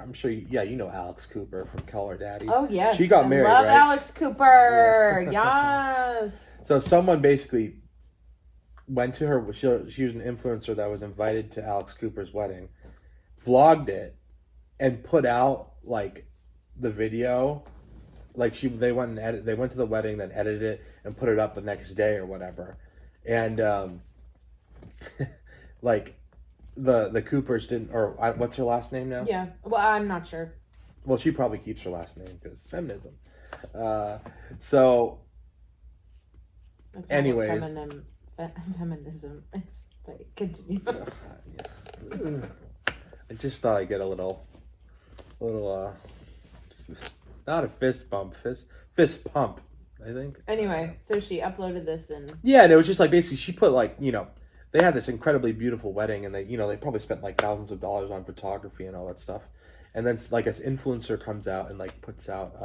I'm sure, you know Alex Cooper from Call Daddy. Oh yes, she got married. Love right? Alex Cooper. Yes. So someone basically went to her. She was an influencer that was invited to Alex Cooper's wedding, vlogged it. And put out like the video, like they went to the wedding, then edited it and put it up the next day or whatever, and like the Coopers didn't, or what's her last name now? Yeah, well, I'm not sure. Well, she probably keeps her last name because feminism. So, That's anyways, feminism. But continue. I just thought I'd get a little not a fist pump, I think. Anyway, so she uploaded this and yeah, and it was just like basically she put like they had this incredibly beautiful wedding and they they probably spent like thousands of dollars on photography and all that stuff, and then like an influencer comes out and like puts out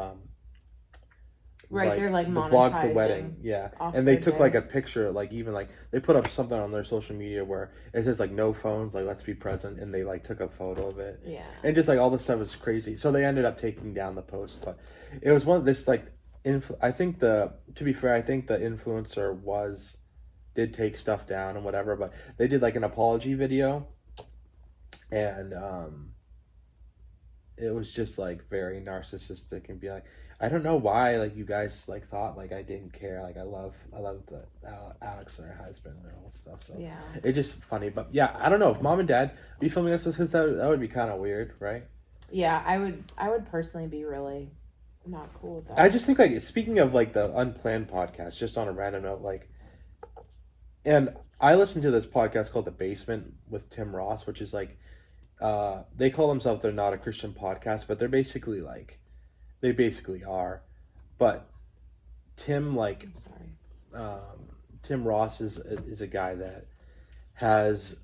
right, like, they're like the monetizing vlogs the wedding, yeah, and they took like a picture, like even like they put up something on their social media where it says like no phones, like let's be present, and they like took a photo of it, yeah, and just like all this stuff was crazy. So they ended up taking down the post, but it was one of this like I think to be fair, I think the influencer was did take stuff down and whatever, but they did like an apology video, and it was just like very narcissistic and be like, I don't know why like you guys like thought like I didn't care. Like I love the Alex and her husband and all this stuff. So Yeah. it's just funny. But yeah, I don't know if mom and dad be filming us, because that would be kind of weird, right? Yeah, I would personally be really not cool with that. I just think like, speaking of like the unplanned podcast, just on a random note, like, and I listened to this podcast called The Basement with Tim Ross, which is like, they call themselves, they're not a Christian podcast, but they're basically like, they basically are. But Tim, like, I'm sorry. Tim Ross is a guy that has,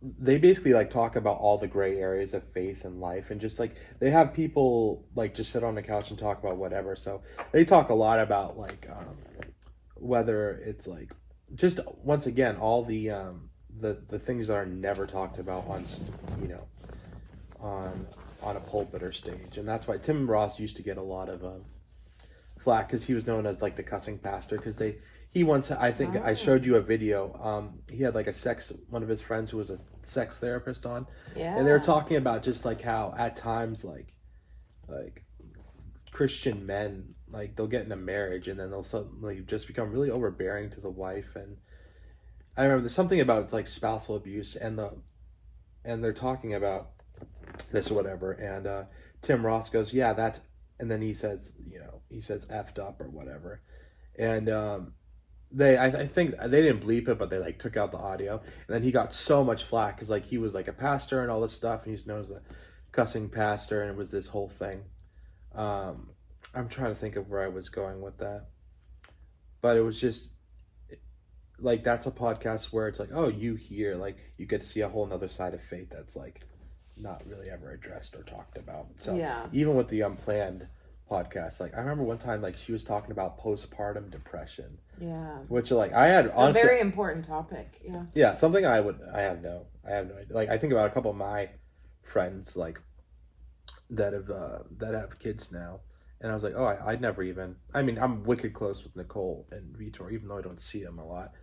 they basically like talk about all the gray areas of faith and life, and just like they have people like just sit on the couch and talk about whatever. So they talk a lot about like whether it's like, just once again, all the things that are never talked about on, you know, on a pulpit or stage. And that's why Tim Ross used to get a lot of flack, because he was known as like the cussing pastor, because he once, I think I showed you a video, he had like one of his friends who was a sex therapist on, Yeah. and they were talking about just like how at times like Christian men, like they'll get in a marriage and then they'll suddenly just become really overbearing to the wife. And I remember there's something about like spousal abuse, and they're talking about this or whatever, and Tim Ross goes, yeah, that's, and then he says, you know, he says effed up or whatever, and I think they didn't bleep it, but they like took out the audio, and then he got so much flack because like he was like a pastor and all this stuff, and he's known as a cussing pastor, and it was this whole thing. I'm trying to think of where I was going with that, but it was just like, that's a podcast where it's like, oh, you hear, like you get to see a whole nother side of faith that's like not really ever addressed or talked about. So yeah. Even with the unplanned podcast, like I remember one time like she was talking about postpartum depression, Yeah. which like I had honestly, a very important topic. Yeah. Something I have no idea. Like I think about a couple of my friends like that have kids now, and I was like, oh, I'd never even, I mean, I'm wicked close with Nicole and Vitor, even though I don't see them a lot.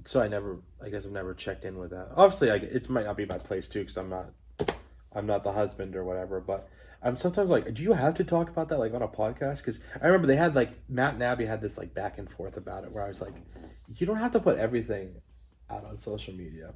So I guess I've never checked in with that. Obviously, it might not be my place too, because I'm not the husband or whatever. But I'm sometimes like, do you have to talk about that like on a podcast? Because I remember they had like Matt and Abby had this like back and forth about it, where I was like, you don't have to put everything out on social media.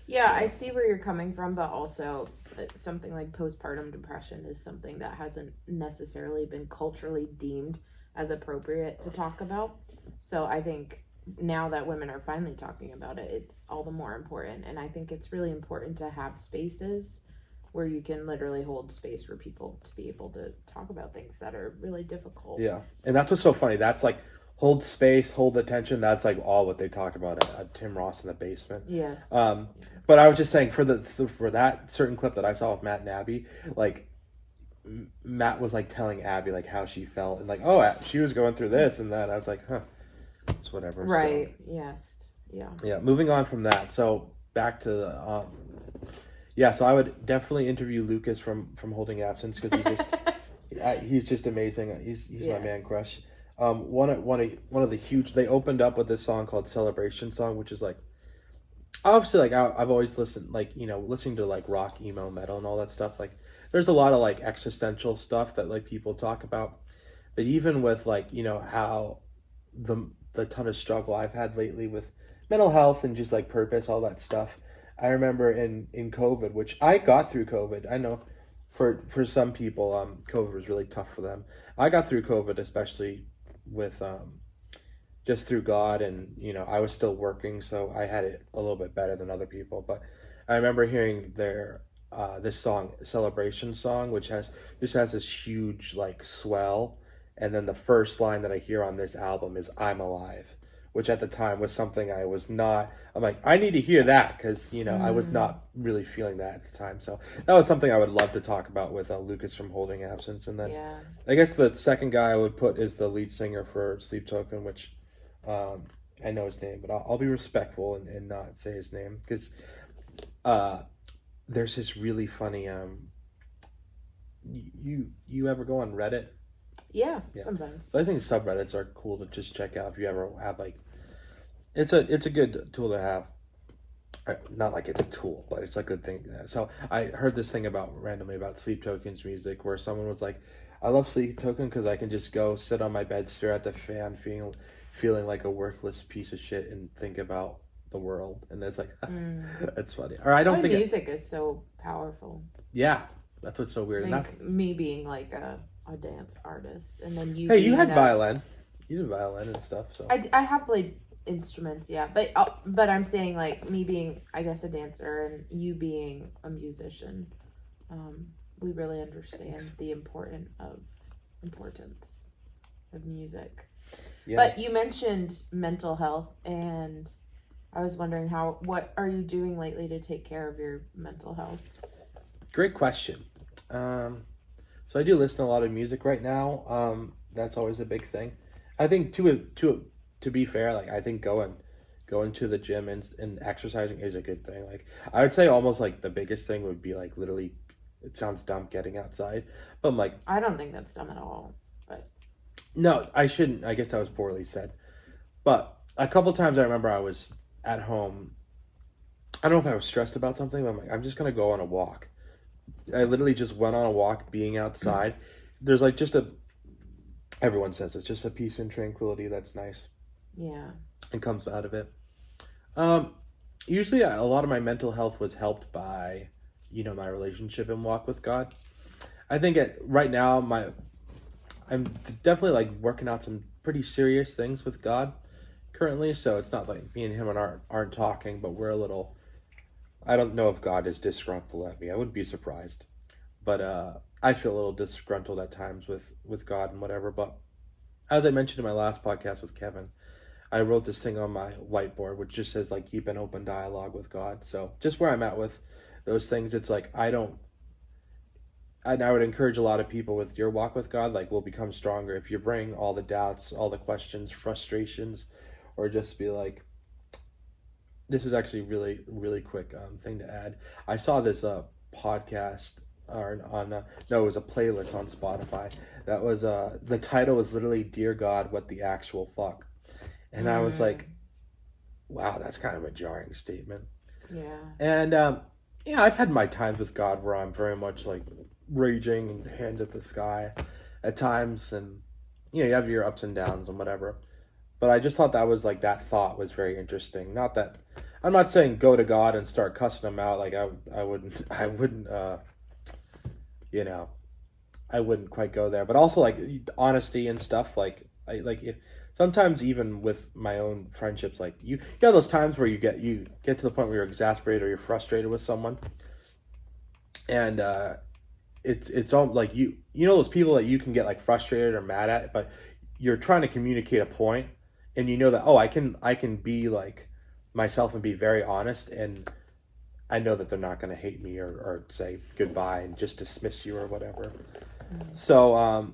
Yeah, I see where you're coming from, but also something like postpartum depression is something that hasn't necessarily been culturally deemed as appropriate to talk about. So I think now that women are finally talking about it, it's all the more important. And I think it's really important to have spaces where you can literally hold space for people to be able to talk about things that are really difficult. Yeah, and that's what's so funny. That's like, hold space, hold attention. That's like all what they talk about at Tim Ross in the Basement. Yes. But I was just saying, for that certain clip that I saw with Matt and Abby, like Matt was like telling Abby like how she felt, and like, oh, she was going through this and that. I was like, huh, it's whatever. Right. So, yes. Yeah. Yeah. Moving on from that, so back to the so I would definitely interview Lucas from Holding Absence, because he's just amazing. He's my man crush. One of the huge, they opened up with this song called Celebration Song, which is like, obviously like I've always listened, like, you know, listening to like rock, emo, metal and all that stuff, like there's a lot of like existential stuff that like people talk about, but even with like, you know, how the ton of struggle I've had lately with mental health and just like purpose, all that stuff. I remember in COVID, which I got through COVID. I know for some people, COVID was really tough for them. I got through COVID, especially with just through God, and you know, I was still working, so I had it a little bit better than other people. But I remember hearing their this song, Celebration Song, which has this huge like swell, and then the first line that I hear on this album is "I'm Alive," which at the time was something I was not. I'm like, I need to hear that, because you know, I was not really feeling that at the time. So that was something I would love to talk about with Lucas from Holding Absence. And then I guess the second guy I would put is the lead singer for Sleep Token, which I know his name, but I'll be respectful and not say his name, because there's this really funny you ever go on Reddit? Yeah, sometimes. So I think subreddits are cool to just check out if you ever have like it's a good tool to have. Not like it's a tool, but it's a good thing. So I heard this thing randomly about Sleep Token's music, where someone was like, "I love Sleep Token because I can just go sit on my bed, stare at the fan, feeling like a worthless piece of shit, and think about the world." And it's like, that's funny. Or I That's don't why think music is so powerful. yeah, that's what's so weird. Like me being like a dance artist, and then you. Hey, you being had violin. You did violin and stuff. So I have played instruments, yeah, but I'm saying like me being, I guess, a dancer and you being a musician, we really understand the importance of music. Yeah. But you mentioned mental health, and I was wondering what are you doing lately to take care of your mental health? Great question. So I do listen to a lot of music right now. That's always a big thing. I think to be fair, like I think going to the gym and exercising is a good thing. Like I would say almost like the biggest thing would be like literally, it sounds dumb, getting outside, but I'm like, I don't think that's dumb at all. But no, I shouldn't. I guess that was poorly said. But a couple times I remember I was at home. I don't know if I was stressed about something, but I'm like, I'm just gonna go on a walk. I literally just went on a walk, being outside. There's like everyone says it's just a peace and tranquility that's nice. Yeah. It comes out of it. Usually a lot of my mental health was helped by, my relationship and walk with God. I think right now I'm definitely like working out some pretty serious things with God currently. So it's not like me and him aren't talking, but we're a little. I don't know if God is disgruntled at me. I wouldn't be surprised, but I feel a little disgruntled at times with God and whatever. But as I mentioned in my last podcast with Kevin, I wrote this thing on my whiteboard which just says like keep an open dialogue with God. So just where I'm at with those things, it's like I would encourage a lot of people with your walk with God, like, we'll become stronger if you bring all the doubts, all the questions, frustrations, or just be like, this is actually really, really quick thing to add. I saw this podcast no, it was a playlist on Spotify that was the title was literally "Dear God, What the Actual Fuck," and I was like, wow, that's kind of a jarring statement. Yeah. And I've had my times with God where I'm very much like raging and hands at the sky at times, and you have your ups and downs and whatever. But I just thought that thought was very interesting. Not that I'm not saying go to God and start cussing him out. Like I wouldn't I wouldn't quite go there. But also like honesty and stuff. Like if sometimes even with my own friendships, like you have those times where you get to the point where you're exasperated or you're frustrated with someone, and it's all like you know those people that you can get like frustrated or mad at, but you're trying to communicate a point, and you know that I can be like myself and be very honest, and I know that they're not going to hate me or say goodbye and just dismiss you or whatever. So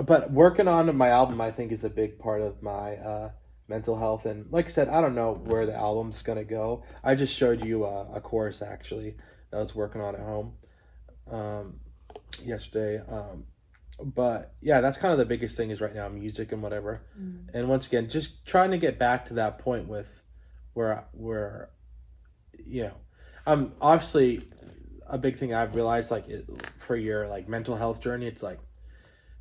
but working on my album, I think, is a big part of my mental health. And like I said, I don't know where the album's going to go. I just showed you a chorus actually that I was working on at home yesterday. But yeah, that's kind of the biggest thing is right now music and whatever. And once again, just trying to get back to that point with where obviously a big thing I've realized for your like mental health journey, it's like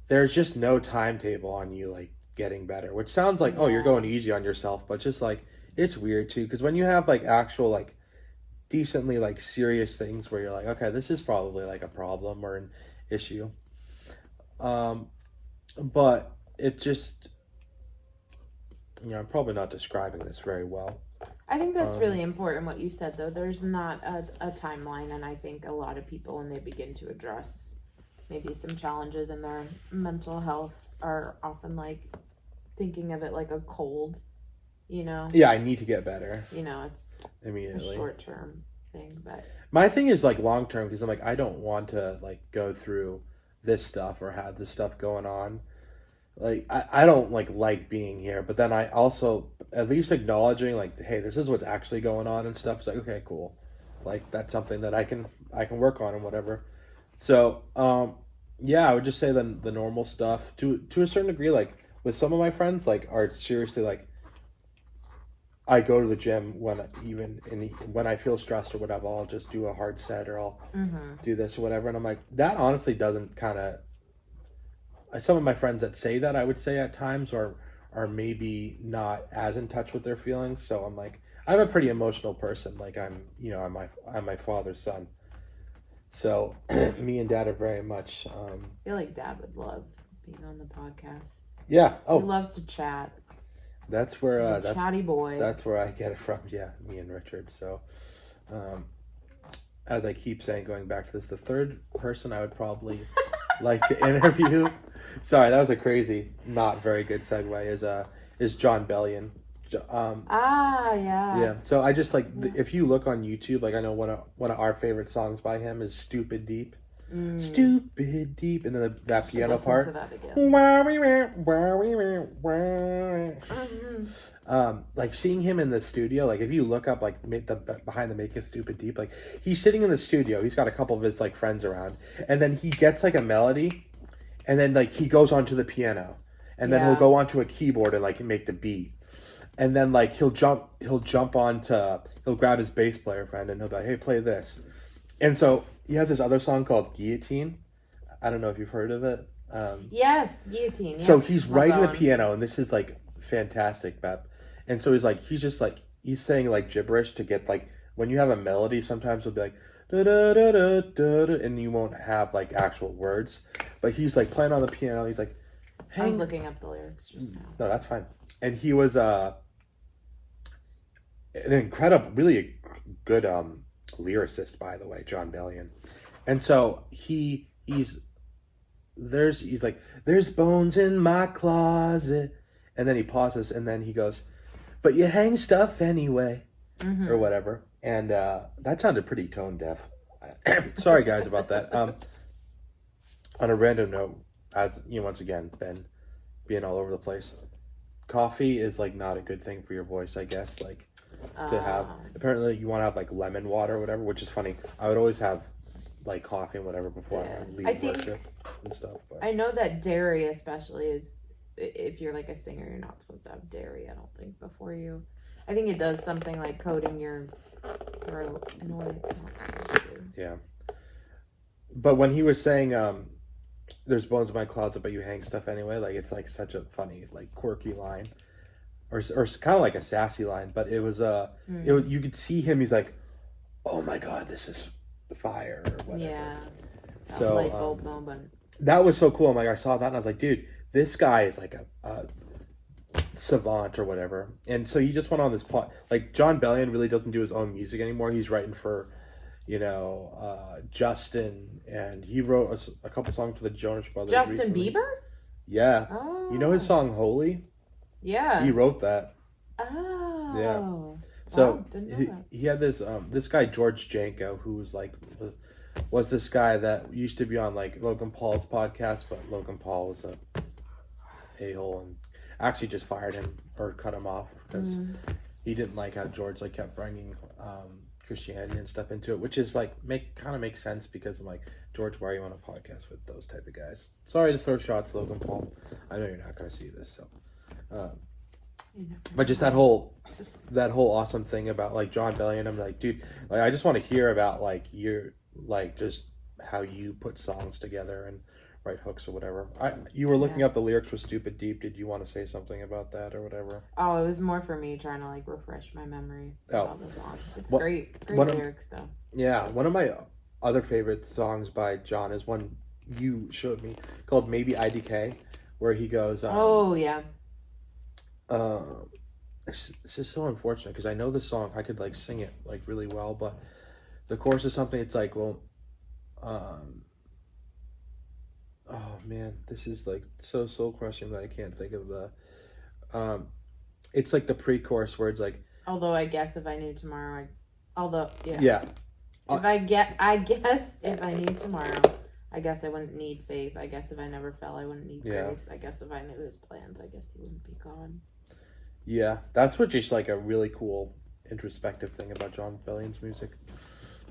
there's just no timetable on you like getting better, which sounds like oh, you're going easy on yourself, but just like it's weird too, because when you have like actual like decently like serious things where you're like, okay, this is probably like a problem or an issue, but it just I'm probably not describing this very well. I think that's really important what you said, though. There's not a timeline, and I think a lot of people, when they begin to address maybe some challenges in their mental health, are often like thinking of it like a cold, Yeah, I need to get better. It's immediately a short-term thing, but my thing is like long-term, because I'm like, I don't want to like go through this stuff or have this stuff going on. Like I don't like being here, but then I also at least acknowledging like, hey, this is what's actually going on and stuff. It's like, okay, cool, like that's something that I can work on and whatever. So I would just say the normal stuff to a certain degree. Like with some of my friends, like are seriously like I go to the gym when I feel stressed or whatever, I'll just do a hard set or I'll do this or whatever. And I'm like, that honestly doesn't kind of. Some of my friends that say that, I would say at times are maybe not as in touch with their feelings. So I'm like, I'm a pretty emotional person. Like I'm my father's son. So me and Dad are very much. I feel like Dad would love being on the podcast. Yeah. Oh, he loves to chat. That's where chatty boy. That's where I get it from. Yeah, me and Richard. So, as I keep saying, going back to this, the third person I would probably like to interview. Sorry, that was a crazy, not very good segue. Is John Bellion. Yeah. Yeah. So I just like if you look on YouTube, like I know one of our favorite songs by him is "Stupid Deep." Stupid Deep, and then that piano part. Like seeing him in the studio, like if you look up like the behind the Make It Stupid Deep, like he's sitting in the studio, he's got a couple of his like friends around, and then he gets like a melody, and then like he goes onto the piano, and then he'll go onto a keyboard and like make the beat, and then like he'll grab his bass player friend and he'll be like, hey, play this, and so he has this other song called Guillotine. I don't know if you've heard of it. Yes, Guillotine. Yeah. So he's writing the piano, and this is like fantastic, Bep. And so he's saying like gibberish to get like when you have a melody. Sometimes it'll be like da da da da da, and you won't have like actual words. But he's like playing on the piano. He's like, I was looking up the lyrics just now. No, that's fine. And he was an incredible, really good lyricist, by the way, John Bellion. And so he's like, there's bones in my closet, and then he pauses, and then he goes, but you hang stuff anyway, or whatever. And that sounded pretty tone deaf. Sorry guys about that. On a random note, as you know, once again, Ben being all over the place, coffee is like not a good thing for your voice, I guess. Like to have, apparently you want to have like lemon water or whatever, which is funny. I would always have like coffee and whatever before I leave worship and stuff. But I know that dairy especially is, if you're like a singer, you're not supposed to have dairy, I don't think, before you. I think it does something like coating your throat in a way it's not supposed to. Yeah. But when he was saying, there's bones in my closet, but you hang stuff anyway, like it's like such a funny, like quirky line. Or kind of like a sassy line, but it was, you could see him, he's like, oh my God, this is fire, or whatever. Yeah. So, light bulb moment. That was so cool. I'm like, I saw that and I was like, dude, this guy is like a savant or whatever. And so he just went on this plot. Like John Bellion really doesn't do his own music anymore. He's writing for, Justin, and he wrote a couple songs for the Jonas Brothers. Justin recently. Bieber? Yeah. Oh. You know his song Holy? Yeah. He wrote that. Oh. Yeah. So wow, he had this guy George Janko, who was this guy that used to be on like Logan Paul's podcast, but Logan Paul was a hole and actually just fired him or cut him off because he didn't like how George like kept bringing Christianity and stuff into it, which is like kind of makes sense because I'm like, George, why are you on a podcast with those type of guys? Sorry to throw shots, Logan Paul. I know you're not going to see this, so. But just that whole awesome thing about like John Bellion, I'm like, dude, like I just want to hear about like your like just how you put songs together and write hooks or whatever. You were looking up the lyrics for Stupid Deep. Did you want to say something about that or whatever? Oh, it was more for me trying to like refresh my memory about the song. It's great lyrics though. Yeah, one of my other favorite songs by John is one you showed me called Maybe IDK, where he goes, oh yeah. It's just so unfortunate because I know the song, I could like sing it like really well, but the chorus is something. It's like, well, oh man, this is like so soul crushing that I can't think of the. It's like the pre-chorus where it's like. Although I guess if I knew tomorrow, yeah. Yeah. I guess if I knew tomorrow, I guess I wouldn't need faith. I guess if I never fell, I wouldn't need grace. I guess if I knew his plans, I guess he wouldn't be God. Yeah, that's what just like a really cool introspective thing about John Bellion's music.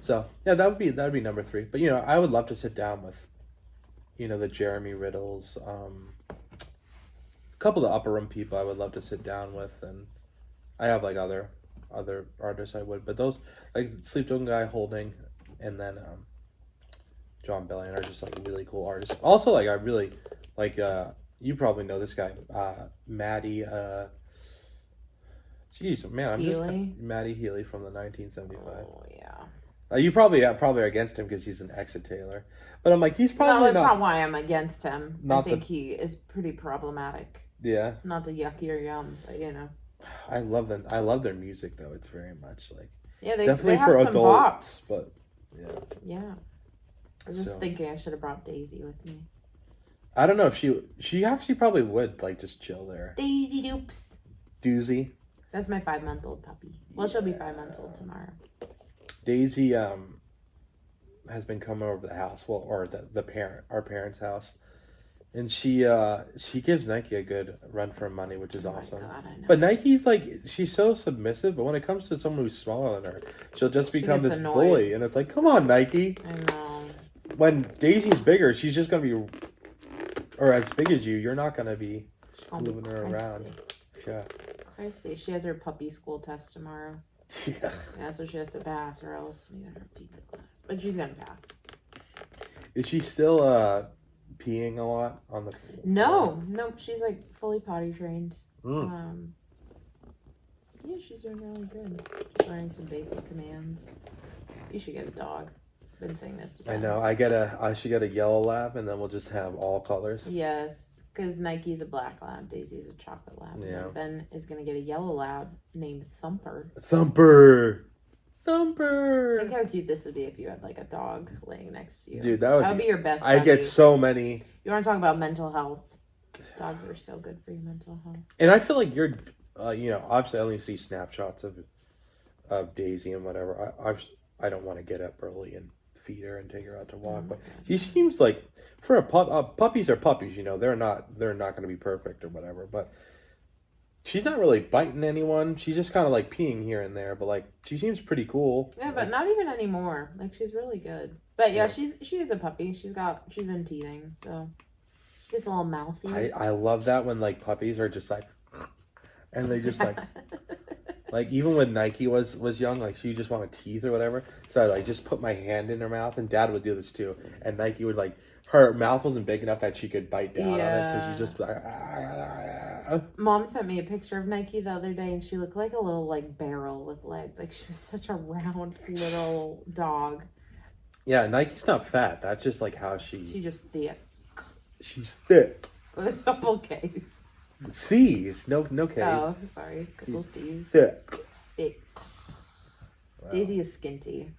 So yeah, that would be number 3. But I would love to sit down with, the Jeremy Riddles, a couple of the Upper Room people I would love to sit down with and I have like other artists I would, but those like Sleep Token Guy, Holding, and then John Bellion are just like really cool artists. Also, like I really like you probably know this guy, Maddie. Jeez, man, Maddie Healy from the 1975. Oh yeah. You probably are against him because he's an exit Taylor, but I'm like he's probably no. That's not why I'm against him. I think he is pretty problematic. Yeah. Not to yuck your yum, but you know. I love them. I love their music though. It's very much like they have for some adults, bops. But yeah. I was just thinking I should have brought Daisy with me. I don't know if she actually probably would like just chill there. Daisy Doops. Doozy. That's my 5-month-old puppy. Well, she'll be 5 months old tomorrow. Daisy has been coming over to the house, or our parents' house, and she gives Nike a good run for money, which is awesome. God, I know. But Nike's like she's so submissive, but when it comes to someone who's smaller than her, she'll just become this bully, and it's like, come on, Nike. I know. When Daisy's bigger, she's just gonna be, or as big as you, you're not gonna be moving her around. Yeah. Christly, she has her puppy school test tomorrow. Yeah. Yeah, so she has to pass, or else we gotta repeat the class. But she's gonna pass. Is she still peeing a lot on the floor? No, she's like fully potty trained. Yeah, she's doing really good. She's learning some basic commands. You should get a dog. I've been saying this to I know. I should get a yellow lab, and then we'll just have all colors. Yes, because Nike's a black lab, Daisy's a chocolate lab. Yeah. And Ben is gonna get a yellow lab named Thumper. Thumper. Think how cute this would be if you had like a dog laying next to you. Dude, that would be your best. I get so many. You want to talk about mental health? Dogs are so good for your mental health. And I feel like you're, obviously I only see snapshots of Daisy and whatever. I don't want to get up early and feed her and take her out to walk, but she seems like for a puppies are puppies. They're not going to be perfect or whatever, but. She's not really biting anyone. She's just kind of like peeing here and there, but like she seems pretty cool. Yeah, but not even anymore. Like she's really good. But yeah, she is a puppy. She's been teething, so she gets a little mouthy. I love that when like puppies are just like, and they just like, like even when Nike was young, like she just want to teeth or whatever. So I like just put my hand in her mouth, and Dad would do this too. And Nike would like. Her mouth wasn't big enough that she could bite down on it, so she just like. Mom sent me a picture of Nike the other day, and she looked like a little like barrel with legs. Like she was such a round little dog. Yeah, Nike's not fat. That's just like how she. She's just thick. She's thick. With a couple K's. C's, no K's. Oh, sorry, couple C's. Thick. Wow. Daisy is skinty.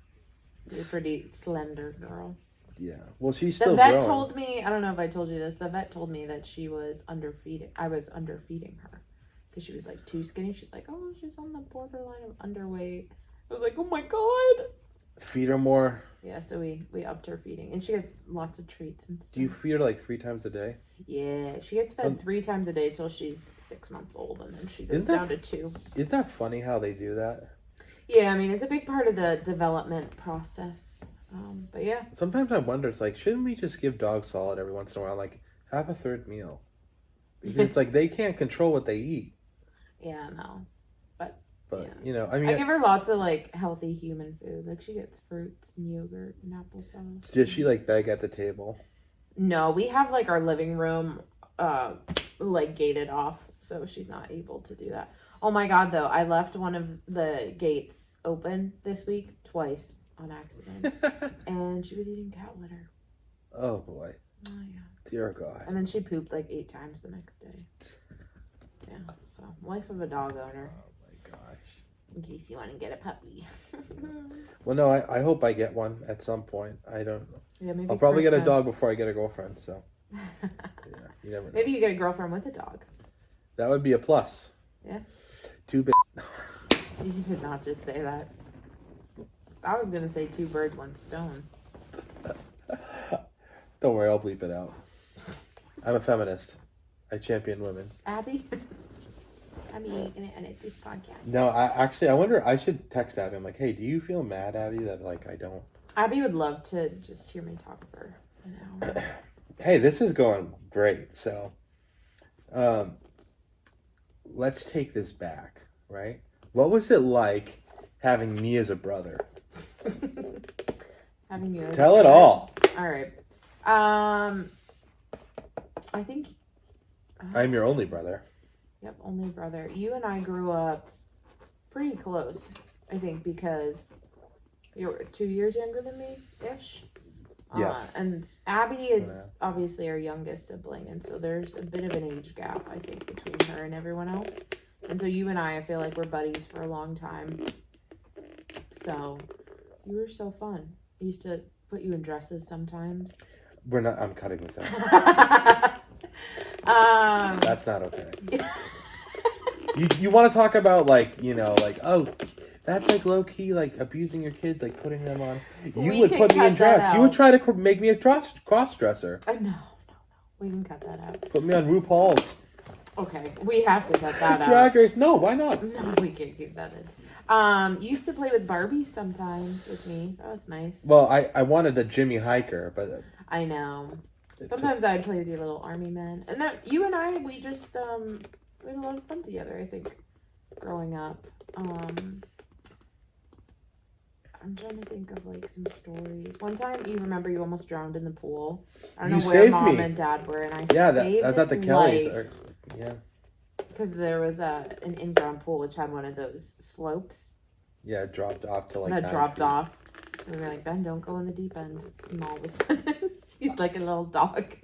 She's a pretty slender girl. Yeah. Well, she's still The vet growing. told me, I don't know if I told you this, the vet told me that she was underfeeding. I was underfeeding her because she was like too skinny. She's like, oh, she's on the borderline of underweight. I was like, oh my God. Feed her more. Yeah, so we upped her feeding. And she gets lots of treats and stuff. Do you feed her like 3 times a day? Yeah, she gets fed 3 times a day till she's 6 months old, and then she goes down to 2. Isn't that funny how they do that? Yeah, I mean, it's a big part of the development process. But yeah. Sometimes I wonder, it's like, shouldn't we just give dogs solid every once in a while? Like, have a third meal. Because it's like they can't control what they eat. Yeah, no. But yeah. I mean. I give her lots of, like, healthy human food. Like, she gets fruits and yogurt and applesauce. Does she, like, beg at the table? No, we have, like, our living room, like, gated off. So she's not able to do that. Oh, my God, though. I left one of the gates open this week twice. On accident. And she was eating cat litter. Oh boy. Oh yeah. Dear God. And then she pooped like 8 times the next day. Yeah. So life of a dog owner. Oh my gosh. In case you want to get a puppy. Well, no, I hope I get one at some point. I don't know. Yeah, maybe I'll probably get a dog before I get a girlfriend, so. Yeah, you never know. Maybe you get a girlfriend with a dog. That would be a plus. Yeah. Too big. You did not just say that. I was gonna say 2 birds, 1 stone. Don't worry, I'll bleep it out. I'm a feminist. I champion women. Abby, are you gonna edit this podcast? No, I wonder. I should text Abby. I'm like, hey, do you feel mad, Abby, that like I don't? Abby would love to just hear me talk for an hour. Hey, this is going great. So, let's take this back. right? What was it like having me as a brother? Having you as Tell a it brother? all. All right. I think I'm your only brother. Yep, only brother. You and I grew up pretty close, I think, because you're 2 years younger than me, ish. Yes. And Abby is obviously our youngest sibling, and so there's a bit of an age gap, I think, between her and everyone else. And so you and I feel like we're buddies for a long time. So you were so fun. I used to put you in dresses sometimes. We're not. I'm cutting this out. That's not okay. You want to talk about like oh, that's like low key like abusing your kids, like putting them on. You would put me in dress. You would try to make me a cross dresser. No, we can cut that out. Put me on RuPaul's. Okay, we have to cut that out. Drag Race? No, why not? No, we can't keep that in. You used to play with Barbies sometimes with me. That was nice. Well, I wanted a Jimmy Hiker, but I know. Sometimes I'd play with your little army men. And then you and I, we just we had a lot of fun together, I think, growing up. I'm trying to think of like some stories. One time, you remember you almost drowned in the pool. I don't know where Mom and Dad were, and I saved that's at the Kellys. Yeah. Because there was an in-ground pool which had one of those slopes. Yeah, it dropped off to like. That dropped off. We were like, Ben, don't go in the deep end. And all of a sudden, he's like a little dog.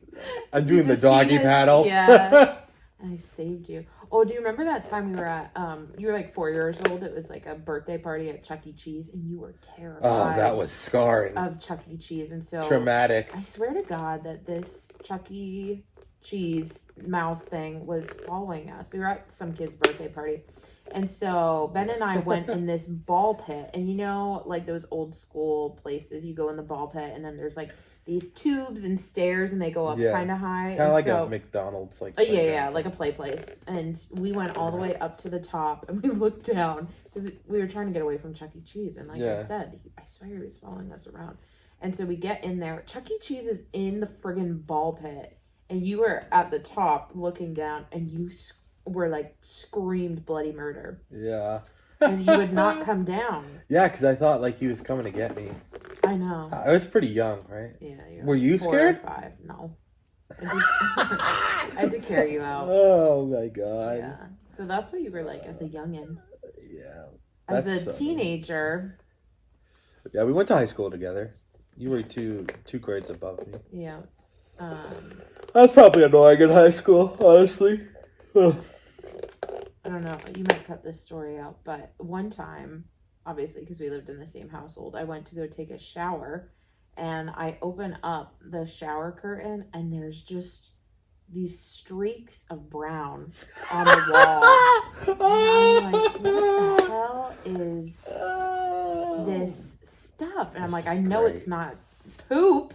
I'm doing the doggy paddle. Yeah. And I saved you. Oh, do you remember that time we were at, you were like 4 years old. It was like a birthday party at Chuck E. Cheese, and you were terrified. Oh, that was scarring. Of Chuck E. Cheese. And so. Traumatic. I swear to God that this Chuck E. Cheese mouse thing was following us. We were at some kid's birthday party. And so Ben and I went in this ball pit, and you know, like those old school places, you go in the ball pit, and then there's like these tubes and stairs, and they go up kind of high. Kind of like a McDonald's, like. Like a play place. And we went all the way up to the top, and we looked down because we were trying to get away from Chuck E. Cheese. And like I said, I swear he was following us around. And so we get in there. Chuck E. Cheese is in the friggin' ball pit, and you were at the top looking down, and you were like screamed bloody murder. Yeah. And you would not come down. Yeah, because I thought like he was coming to get me. I know. I was pretty young, right? Yeah. Were you 4 scared? Or 5. No. I had to carry you out. Oh my God. Yeah. So that's what you were like as a youngin'. Yeah. As a teenager. Yeah, we went to high school together. You were two grades above me. Yeah. That's probably annoying in high school, honestly. I don't know. You might cut this story out, but one time, obviously, because we lived in the same household, I went to go take a shower, and I open up the shower curtain, and there's just these streaks of brown on the wall. And I'm like, what the hell is this stuff? And I'm like, I know it's not poop.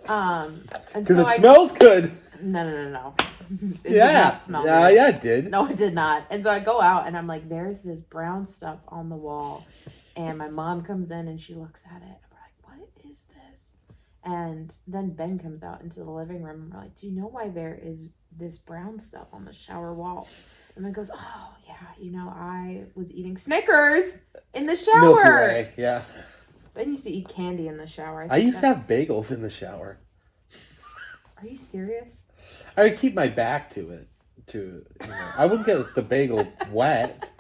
Because it smells good. No. It did not smell good. Yeah, it did. No, it did not. And so I go out, and I'm like, there's this brown stuff on the wall. And my mom comes in, and she looks at it. And we're like, what is this? And then Ben comes out into the living room, and we're like, do you know why there is this brown stuff on the shower wall? And Ben goes, oh, yeah, I was eating Snickers in the shower. Milky Way, yeah. Ben used to eat candy in the shower. I used to have bagels in the shower. Are you serious? I would keep my back to it. I wouldn't get the bagel wet.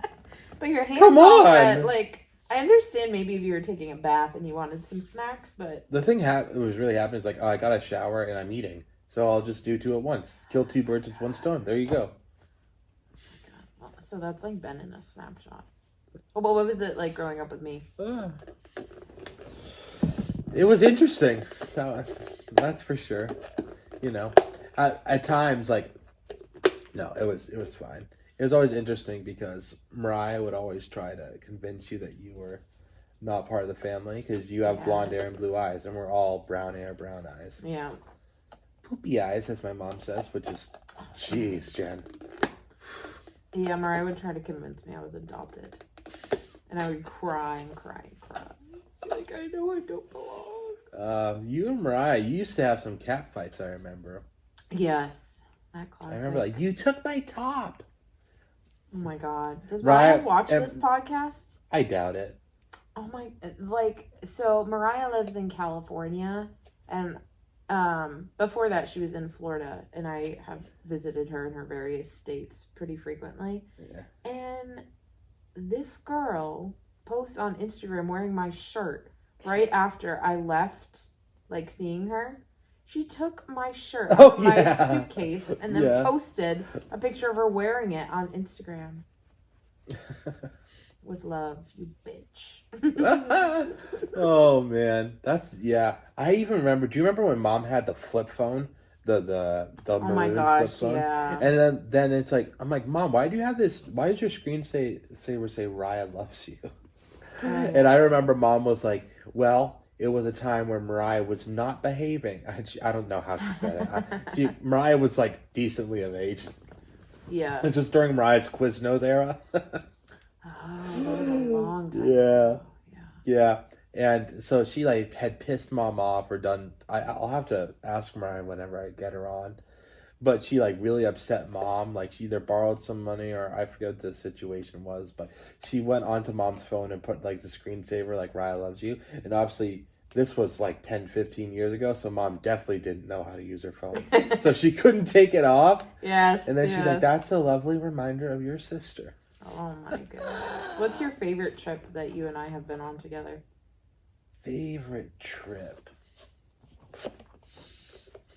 But your hands all wet. Like, I understand maybe if you were taking a bath and you wanted some snacks, but... The thing was really happening is like, oh, I got a shower and I'm eating. So I'll just do 2 at once. Kill 2 birds with 1 stone. There you go. Oh, so that's like Ben in a snapshot. Well, what was it like growing up with me? It was interesting. That's for sure. At times, like, no, it was fine. It was always interesting because Mariah would always try to convince you that you were not part of the family because you have blonde hair and blue eyes, and we're all brown hair, brown eyes. Yeah. Poopy eyes, as my mom says, which is, jeez, Jen. Yeah, Mariah would try to convince me I was adopted. And I would cry and cry and cry. Like, I know I don't belong. You and Mariah, you used to have some cat fights, I remember. Yes. That classic. I remember, like, you took my top. Oh my God. Does Mariah Mariah watch this podcast? I doubt it. Oh my, so Mariah lives in California, and before that she was in Florida, and I have visited her in her various states pretty frequently. Yeah. And this girl posts on Instagram wearing my shirt right after I left, seeing her. She took my shirt out of my suitcase and then posted a picture of her wearing it on Instagram. With love, you bitch. Oh man, I even remember. Do you remember when Mom had the flip phone, the oh maroon my gosh, flip phone? Yeah. And then it's like, I'm like, Mom, why do you have this? Why does your screen say Raya loves you? And I remember Mom was like, well, it was a time where Mariah was not behaving. I don't know how she said it. Mariah was like decently of age. Yeah. This was during Mariah's Quiznos era. Oh, that was a long time. Yeah. Yeah. And so she had pissed Mom off or done. I'll have to ask Mariah whenever I get her on. But she really upset Mom. She either borrowed some money or I forget what the situation was. But she went onto Mom's phone and put the screensaver Raya loves you. And obviously this was 10, 15 years ago. So Mom definitely didn't know how to use her phone. So she couldn't take it off. Yes. And then she's like, that's a lovely reminder of your sister. Oh my goodness. What's your favorite trip that you and I have been on together? Favorite trip?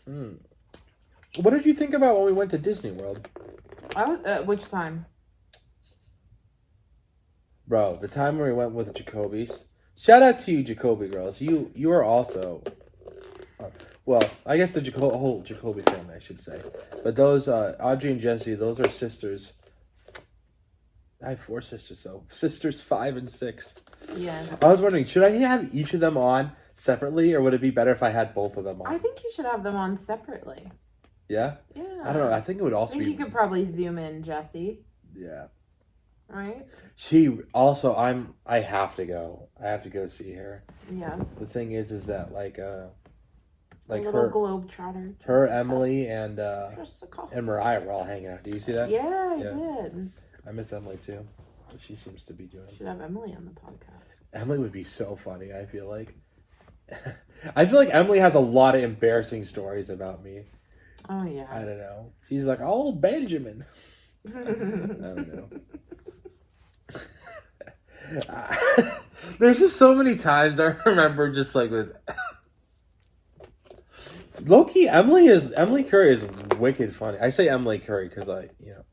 What did you think about when we went to Disney World? Which time? Bro, the time when we went with the Jacobys. Shout out to you, Jacoby girls. You are also... well, I guess the whole Jacoby family, I should say. But those, Audrey and Jesse, those are sisters... I have 4 sisters, so sisters 5 and 6. Yeah. I was wondering, should I have each of them on separately, or would it be better if I had both of them on? I think you should have them on separately. Yeah? Yeah. I don't know. I think it would also be... you could probably zoom in Jessie. Yeah. Right? She also... I have to go. I have to go see her. Yeah. The thing is that a little her globetrotter. Her, Emily, and Mariah were all hanging out. Do you see that? Yeah, I did. I miss Emily too. What she seems to be doing. Should have Emily on the podcast. Emily would be so funny, I feel like. I feel like Emily has a lot of embarrassing stories about me. Oh, yeah. I don't know. She's like, oh, Benjamin. I don't know. There's just so many times I remember just with... Low-key, Emily Curry is wicked funny. I say Emily Curry because I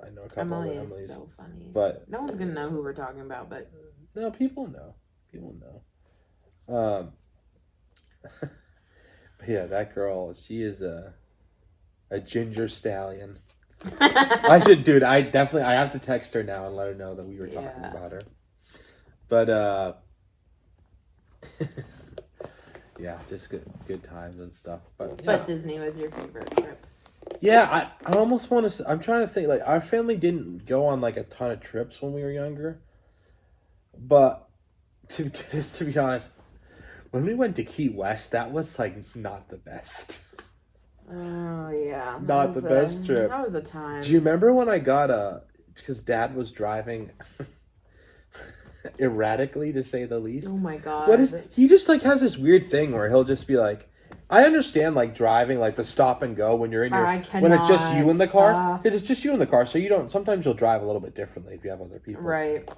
know a couple of Emily's. Is so funny. But no one's gonna know who we're talking about, but no, people know. But yeah, that girl, she is a ginger stallion. I have to text her now and let her know that we were talking about her. But yeah, just good times and stuff. But Disney was your favorite trip. Yeah, I almost want to... I'm trying to think, our family didn't go on, a ton of trips when we were younger. But, to be honest, when we went to Key West, that was, not the best. Oh, yeah. Not the best trip. That was a time. Do you remember when I got because Dad was driving... erratically, to say the least. Oh my god. He just has this weird thing where he'll just be like, I understand driving the stop and go when you're in your when it's just you in the car, because it's just you in the car, so you don't, sometimes you'll drive a little bit differently if you have other people, right?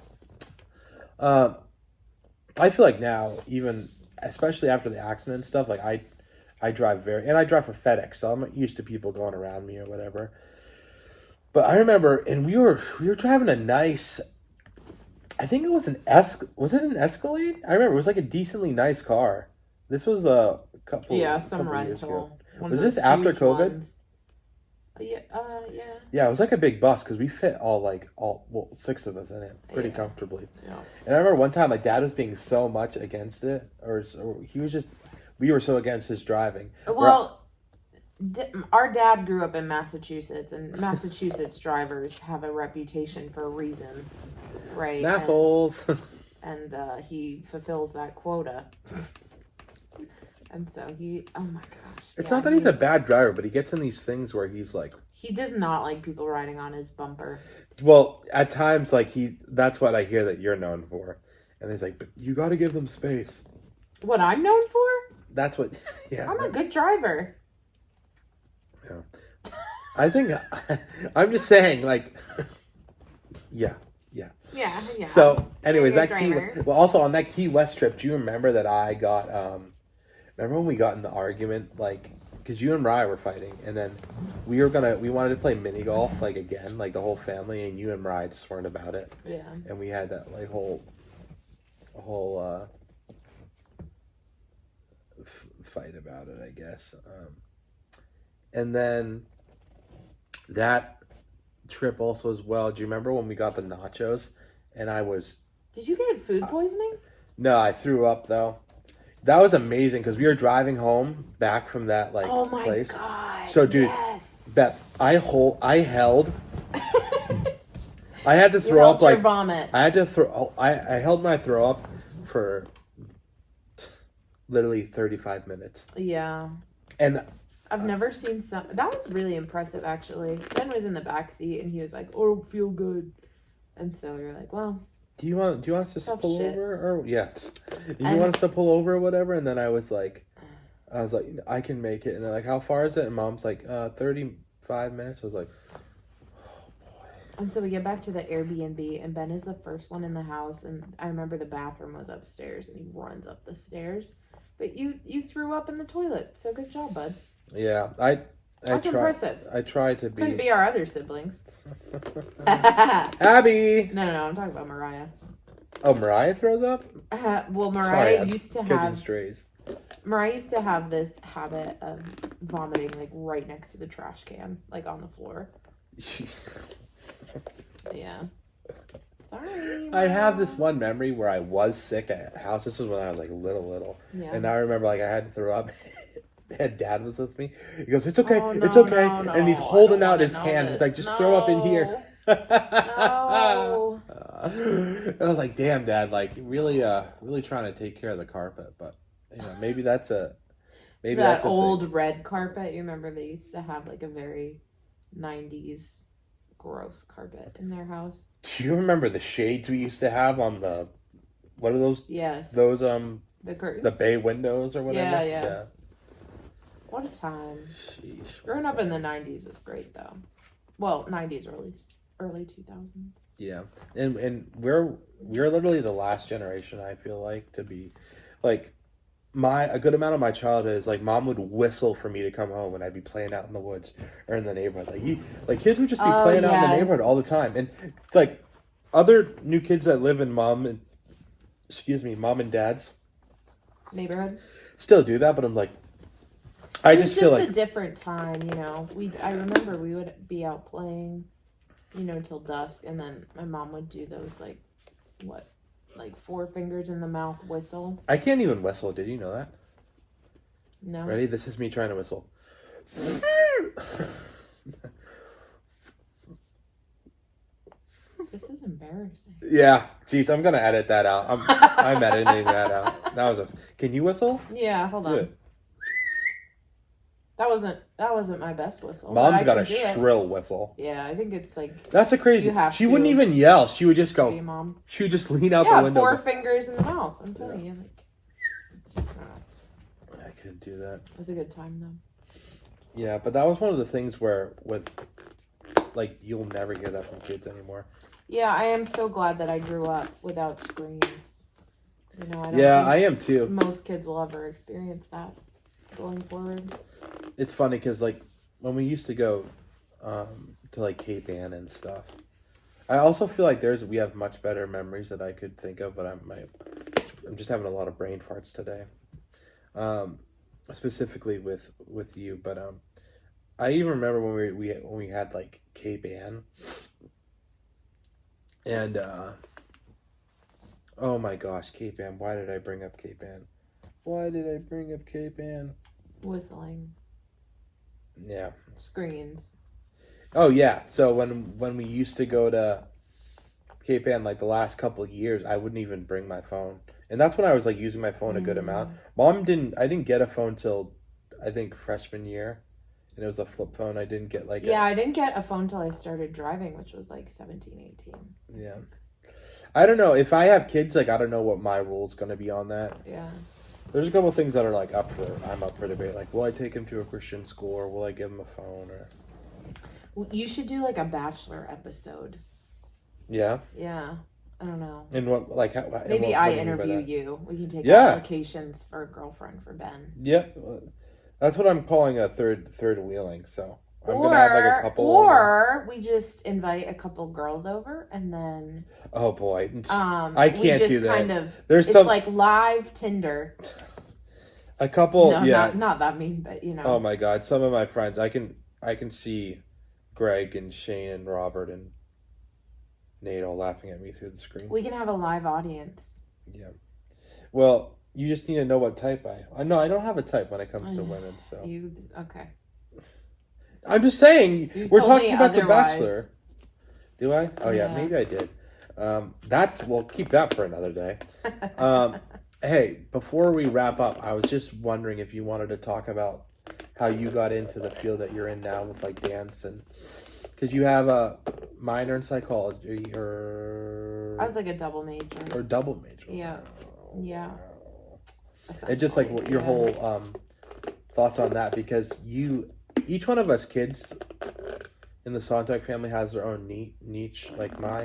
I feel like now, even especially after the accident and stuff, I drive and I drive for FedEx, so I'm used to people going around me or whatever. But I remember, and we were driving a nice, I think it was was it an Escalade? I remember it was a decently nice car. This was a couple. Yeah, some rental. Was this after COVID? Ones. Yeah. Yeah, it was a big bus because we fit all 6 of us in it pretty comfortably. Yeah. And I remember one time Dad was being so much against it, or he was just, we were so against his driving. Well, our dad grew up in Massachusetts, and Massachusetts drivers have a reputation for a reason. Right. Assholes. And he fulfills that quota. And so oh my gosh. It's not that he's a bad driver, but he gets in these things where he's like... He does not like people riding on his bumper. Well, at times, like, that's what I hear that you're known for. And he's like, but you got to give them space. What I'm known for? That's what... Yeah. I'm a good driver. Yeah. I think... I'm just saying, like... Yeah. Yeah. So, anyways, that also on that Key West trip, do you remember that I got... remember when we got in the argument, like... Because you and Mariah were fighting, and then we wanted to play mini golf, like, again, like, the whole family, and you and Mariah just weren't about it. Yeah. And we had that, like, whole fight about it, I guess. And then that trip also as well, do you remember when we got the nachos, and I was... Did you get food poisoning? No, I threw up, though. That was amazing because we were driving home back from that place. Oh my god! So, dude, yes. Beth, I held. I had to throw up like vomit. I had to throw. I held my throw up for literally 35 minutes. Yeah. And I've never seen that was really impressive actually. Ben was in the back seat and he was like, "Oh, I don't feel good," and so you're like, "Well." Do you want us to pull over or yes? Do you want us to pull over or whatever? And then I was like, I can make it. And they're like, how far is it? And Mom's like, 35 minutes. I was like, oh boy. And so we get back to the Airbnb, and Ben is the first one in the house. And I remember the bathroom was upstairs, and he runs up the stairs. But you threw up in the toilet, so good job, bud. Yeah, That's impressive. I tried to be. Couldn't be our other siblings. Abby! No, I'm talking about Mariah. Oh, Mariah throws up? Well, Mariah used to have... strays. Mariah used to have this habit of vomiting, like, right next to the trash can, like, on the floor. Yeah. Sorry, I have this one memory where I was sick at house. This was when I was, like, little. Yeah. And I remember, like, I had to throw up. And Dad was with me. He goes, it's okay, it's okay. No, and he's holding out his hand. He's like, just throw up in here. No. And I was like, damn, Dad, like, really trying to take care of the carpet. But, you know, maybe that's a old thing. Red carpet. You remember they used to have, like, a very 90s gross carpet in their house. Do you remember the shades we used to have on the, what are those? Yes. Those, the curtains? The bay windows or whatever? Yeah. What a time. Sheesh. Growing up in the 90s was great, though. Well, 90s or at least early 2000s. Yeah. And we're literally the last generation, I feel like, to be, like, a good amount of my childhood is, like, Mom would whistle for me to come home and I'd be playing out in the woods or in the neighborhood. Like kids would just be playing out in the neighborhood all the time. And, like, other new kids that live in mom and dad's neighborhood still do that, but I'm like, I just feel like a different time, you know. I remember we would be out playing, you know, till dusk, and then my mom would do those like 4 fingers in the mouth whistle. I can't even whistle. Did you know that? No. Ready? This is me trying to whistle. This is embarrassing. Yeah, jeez, I'm gonna edit that out. I'm editing that out. That was Can you whistle? Yeah, hold on. Good. That wasn't my best whistle. Mom's got a shrill whistle. Yeah, I think it's like that's a crazy. She wouldn't even yell. She would just go. Hey, Mom. She would just lean out the window. 4 fingers in the mouth. I'm telling you, like. I couldn't do that. It was a good time though. Yeah, but that was one of the things where like you'll never hear that from kids anymore. Yeah, I am so glad that I grew up without screens. You know, I am too. Most kids will ever experience that going forward. It's funny because, like, when we used to go to, like, Cape Ann and stuff, I also feel like we have much better memories that I could think of, but I'm just having a lot of brain farts today, specifically with you. But I even remember when we had, like, Cape Ann, and oh my gosh, Cape Ann! Why did I bring up Cape Ann? Whistling. Yeah. Screens. Oh yeah. So when we used to go to Cape Ann, like the last couple of years, I wouldn't even bring my phone. And that's when I was like using my phone a good amount. I didn't get a phone till I think freshman year, and it was a flip phone. I didn't get like I didn't get a phone till I started driving, which was like 17, 18. Yeah. I don't know. If I have kids, like, I don't know what my rule's going to be on that. Yeah. There's a couple things that are like I'm up for debate. Like, will I take him to a Christian school, or will I give him a phone? Or You should do like a Bachelor episode. Yeah. Yeah. I don't know. And what, like, maybe what I interview you. We can take Yeah. applications for a girlfriend for Ben. Yep. That's what I'm calling a third wheeling. So I'm gonna have like a couple. Or we just invite a couple girls over and then. Oh boy, I can't do that. Kind of. It's like live Tinder. A couple, no, yeah. Not that mean, but you know. Oh my God, some of my friends, I can see Greg and Shane and Robert and Nate all laughing at me through the screen. We can have a live audience. Yeah. Well, you just need to know what type I know. I don't have a type when it comes to women. So okay. I'm just saying we're talking about The Bachelor. Do I? Oh yeah, maybe I did. We'll keep that for another day. Hey, before we wrap up, I was just wondering if you wanted to talk about how you got into the field that you're in now with like dance and because you have a minor in psychology or I was like a double major. Or double major. Yeah. Wow. Yeah. And just like your whole thoughts on that because each one of us kids in the Sontag family has their own niche. Like my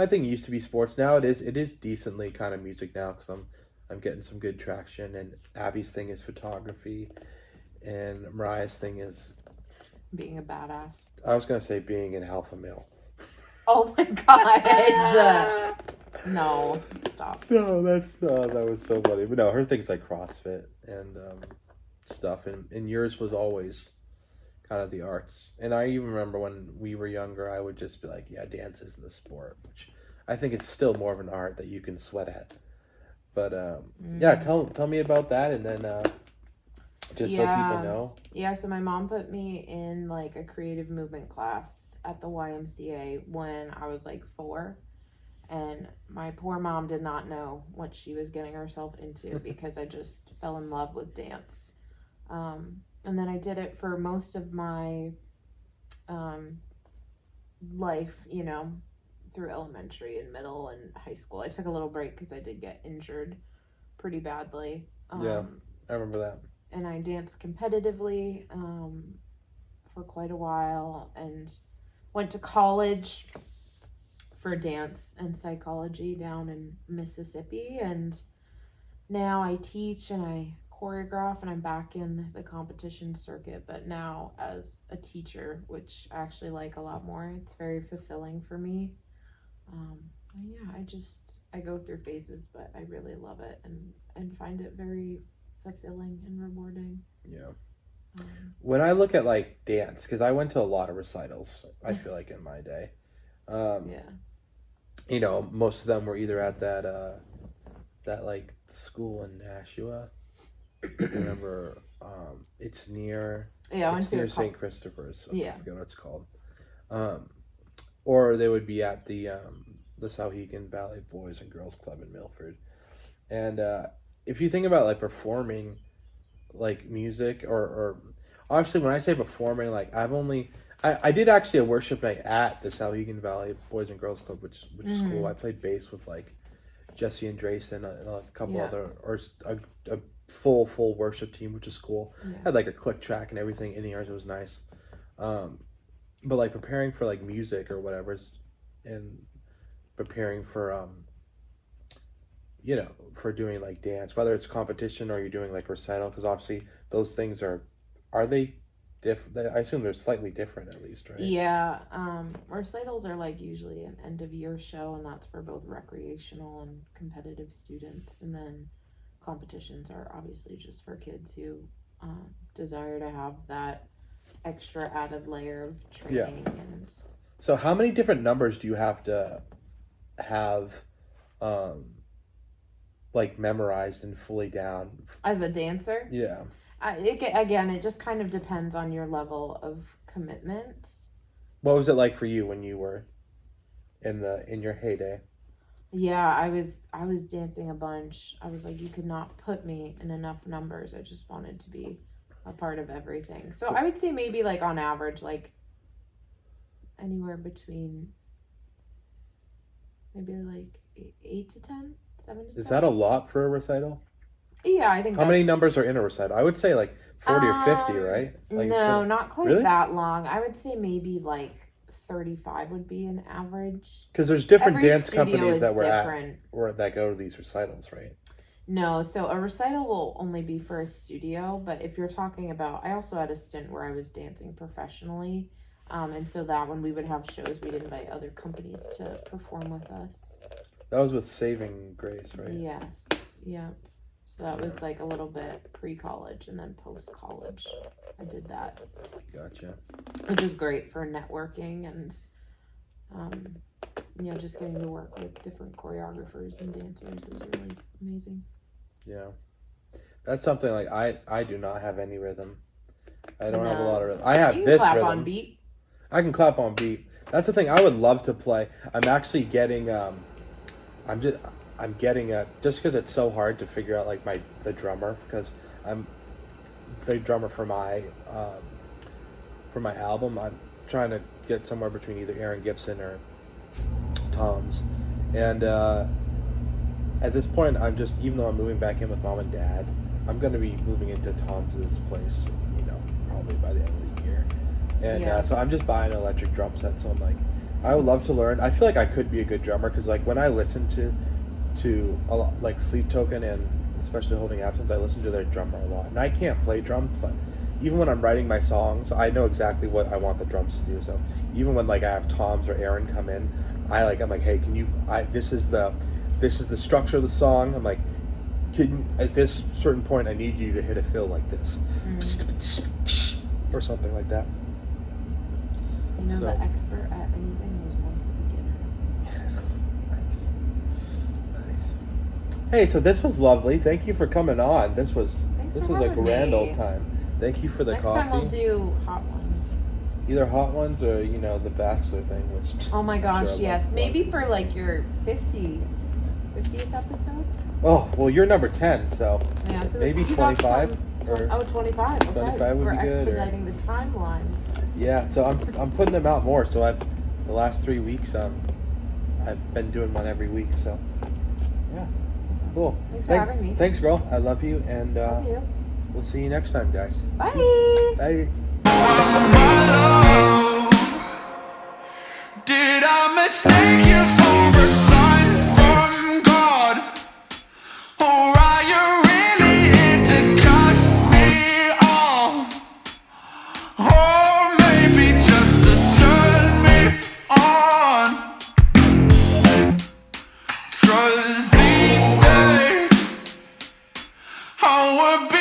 thing used to be sports. Now it is decently kind of music now because I'm getting some good traction. And Abby's thing is photography, and Mariah's thing is being a badass. I was gonna say being an alpha male. Oh my God! No, stop. No, that was so funny. But no, her thing's like CrossFit and stuff, and yours was always kind of the arts. And I even remember when we were younger, I would just be like, yeah, dance isn't a sport, which I think it's still more of an art that you can sweat at. But yeah, tell me about that, and then so people know. Yeah, so my mom put me in like a creative movement class at the YMCA when I was like 4. And my poor mom did not know what she was getting herself into because I just fell in love with dance. And then I did it for most of my life, you know, through elementary and middle and high school. I took a little break because I did get injured pretty badly. Yeah, I remember that. And I danced competitively for quite a while and went to college for dance and psychology down in Mississippi, and now I teach and I choreograph and I'm back in the competition circuit, but now as a teacher, which I actually like a lot more. It's very fulfilling for me. Yeah, I go through phases, but I really love it and find it very fulfilling and rewarding. Yeah. When I look at like dance, because I went to a lot of recitals, I feel like in my day. Yeah. You know, most of them were either at that like school in Nashua. I remember it's near near St. Christopher's. So I forget what it's called. Or they would be at the Souhegan Valley Boys and Girls Club in Milford. And if you think about like performing like music or obviously when I say performing, like I did actually a worship night at the Souhegan Valley Boys and Girls Club, which is cool. I played bass with like Jesse and Drayson and a couple other, or a full worship team, which is cool. Had like a click track and everything in ears. It was nice. But like preparing for like music or whatever, and preparing for you know, for doing like dance, whether it's competition or you're doing like recital, because obviously those things are they different? I assume they're slightly different at least, right? Yeah, recitals are like usually an end of year show, and that's for both recreational and competitive students, and then competitions are obviously just for kids who desire to have that extra added layer of training. And so how many different numbers do you have to have like memorized and fully down as a dancer? Yeah. It just kind of depends on your level of commitment. What was it like for you when you were in your heyday? Yeah, I was dancing a bunch. I was like, you could not put me in enough numbers. I just wanted to be a part of everything. So I would say maybe like on average, like anywhere between maybe like 8 to 10, 7 to 10. Is that a lot for a recital? Yeah, I think. How many numbers are in a recital? I would say like 40 or 50, right? Like No, not quite really? that long. I would say maybe like 35 would be an average. Because there's different Every dance studio companies is that were different. at or that go to these recitals, right? No, so a recital will only be for a studio, but if you're talking about, I also had a stint where I was dancing professionally, and so that when we would have shows, we'd invite other companies to perform with us. That was with Saving Grace, right? Yes, yeah. So that was like a little bit pre-college, and then post-college, I did that. Gotcha. Which is great for networking and, just getting to work with different choreographers and dancers is really amazing. Yeah. That's something like I do not have any rhythm. I don't have a lot of rhythm. I have this clap rhythm. on beat. I can clap on beat. That's the thing I would love to play. I'm actually getting I'm getting just because it's so hard to figure out like the drummer, because I'm the drummer for my album. I'm trying to get somewhere between either Aaron Gibson or Tom's, and at this point I'm just, even though I'm moving back in with mom and dad, I'm going to be moving into Tom's place, probably by the end of the year, and so I'm just buying an electric drum set. So I'm like, I would love to learn. I feel like I could be a good drummer, because like when I listen to a lot, like Sleep Token and especially Holding Absence, I listen to their drummer a lot. And I can't play drums, but even when I'm writing my songs, I know exactly what I want the drums to do. So even when like I have Tom's or Aaron come in, I'm like, hey, this is the structure of the song. I'm like, at this certain point I need you to hit a fill like this, or something like that. The expert at anything was once a beginner. Nice. Hey, so this was lovely. Thank you for coming on. This was a grand old time. Thank you for the coffee. Next time we'll do hot ones. Either hot ones or the Bachelor thing, which. Oh my gosh, yes. Maybe for like your 50th episode. Oh well, you're number 10, so, yeah, so maybe 25. 25. Okay. 25 would be good. We're expediting the timeline. Yeah, so I'm putting them out more. So the last 3 weeks I've been doing one every week. So yeah, cool. Thanks for having me. Thanks, girl. I love you, and love you. We'll see you next time, guys. Bye. Peace. Bye. Did I mistake you for a sign from God? Or are you really here to cut me off? Or maybe just to turn me on? 'Cause these days I would be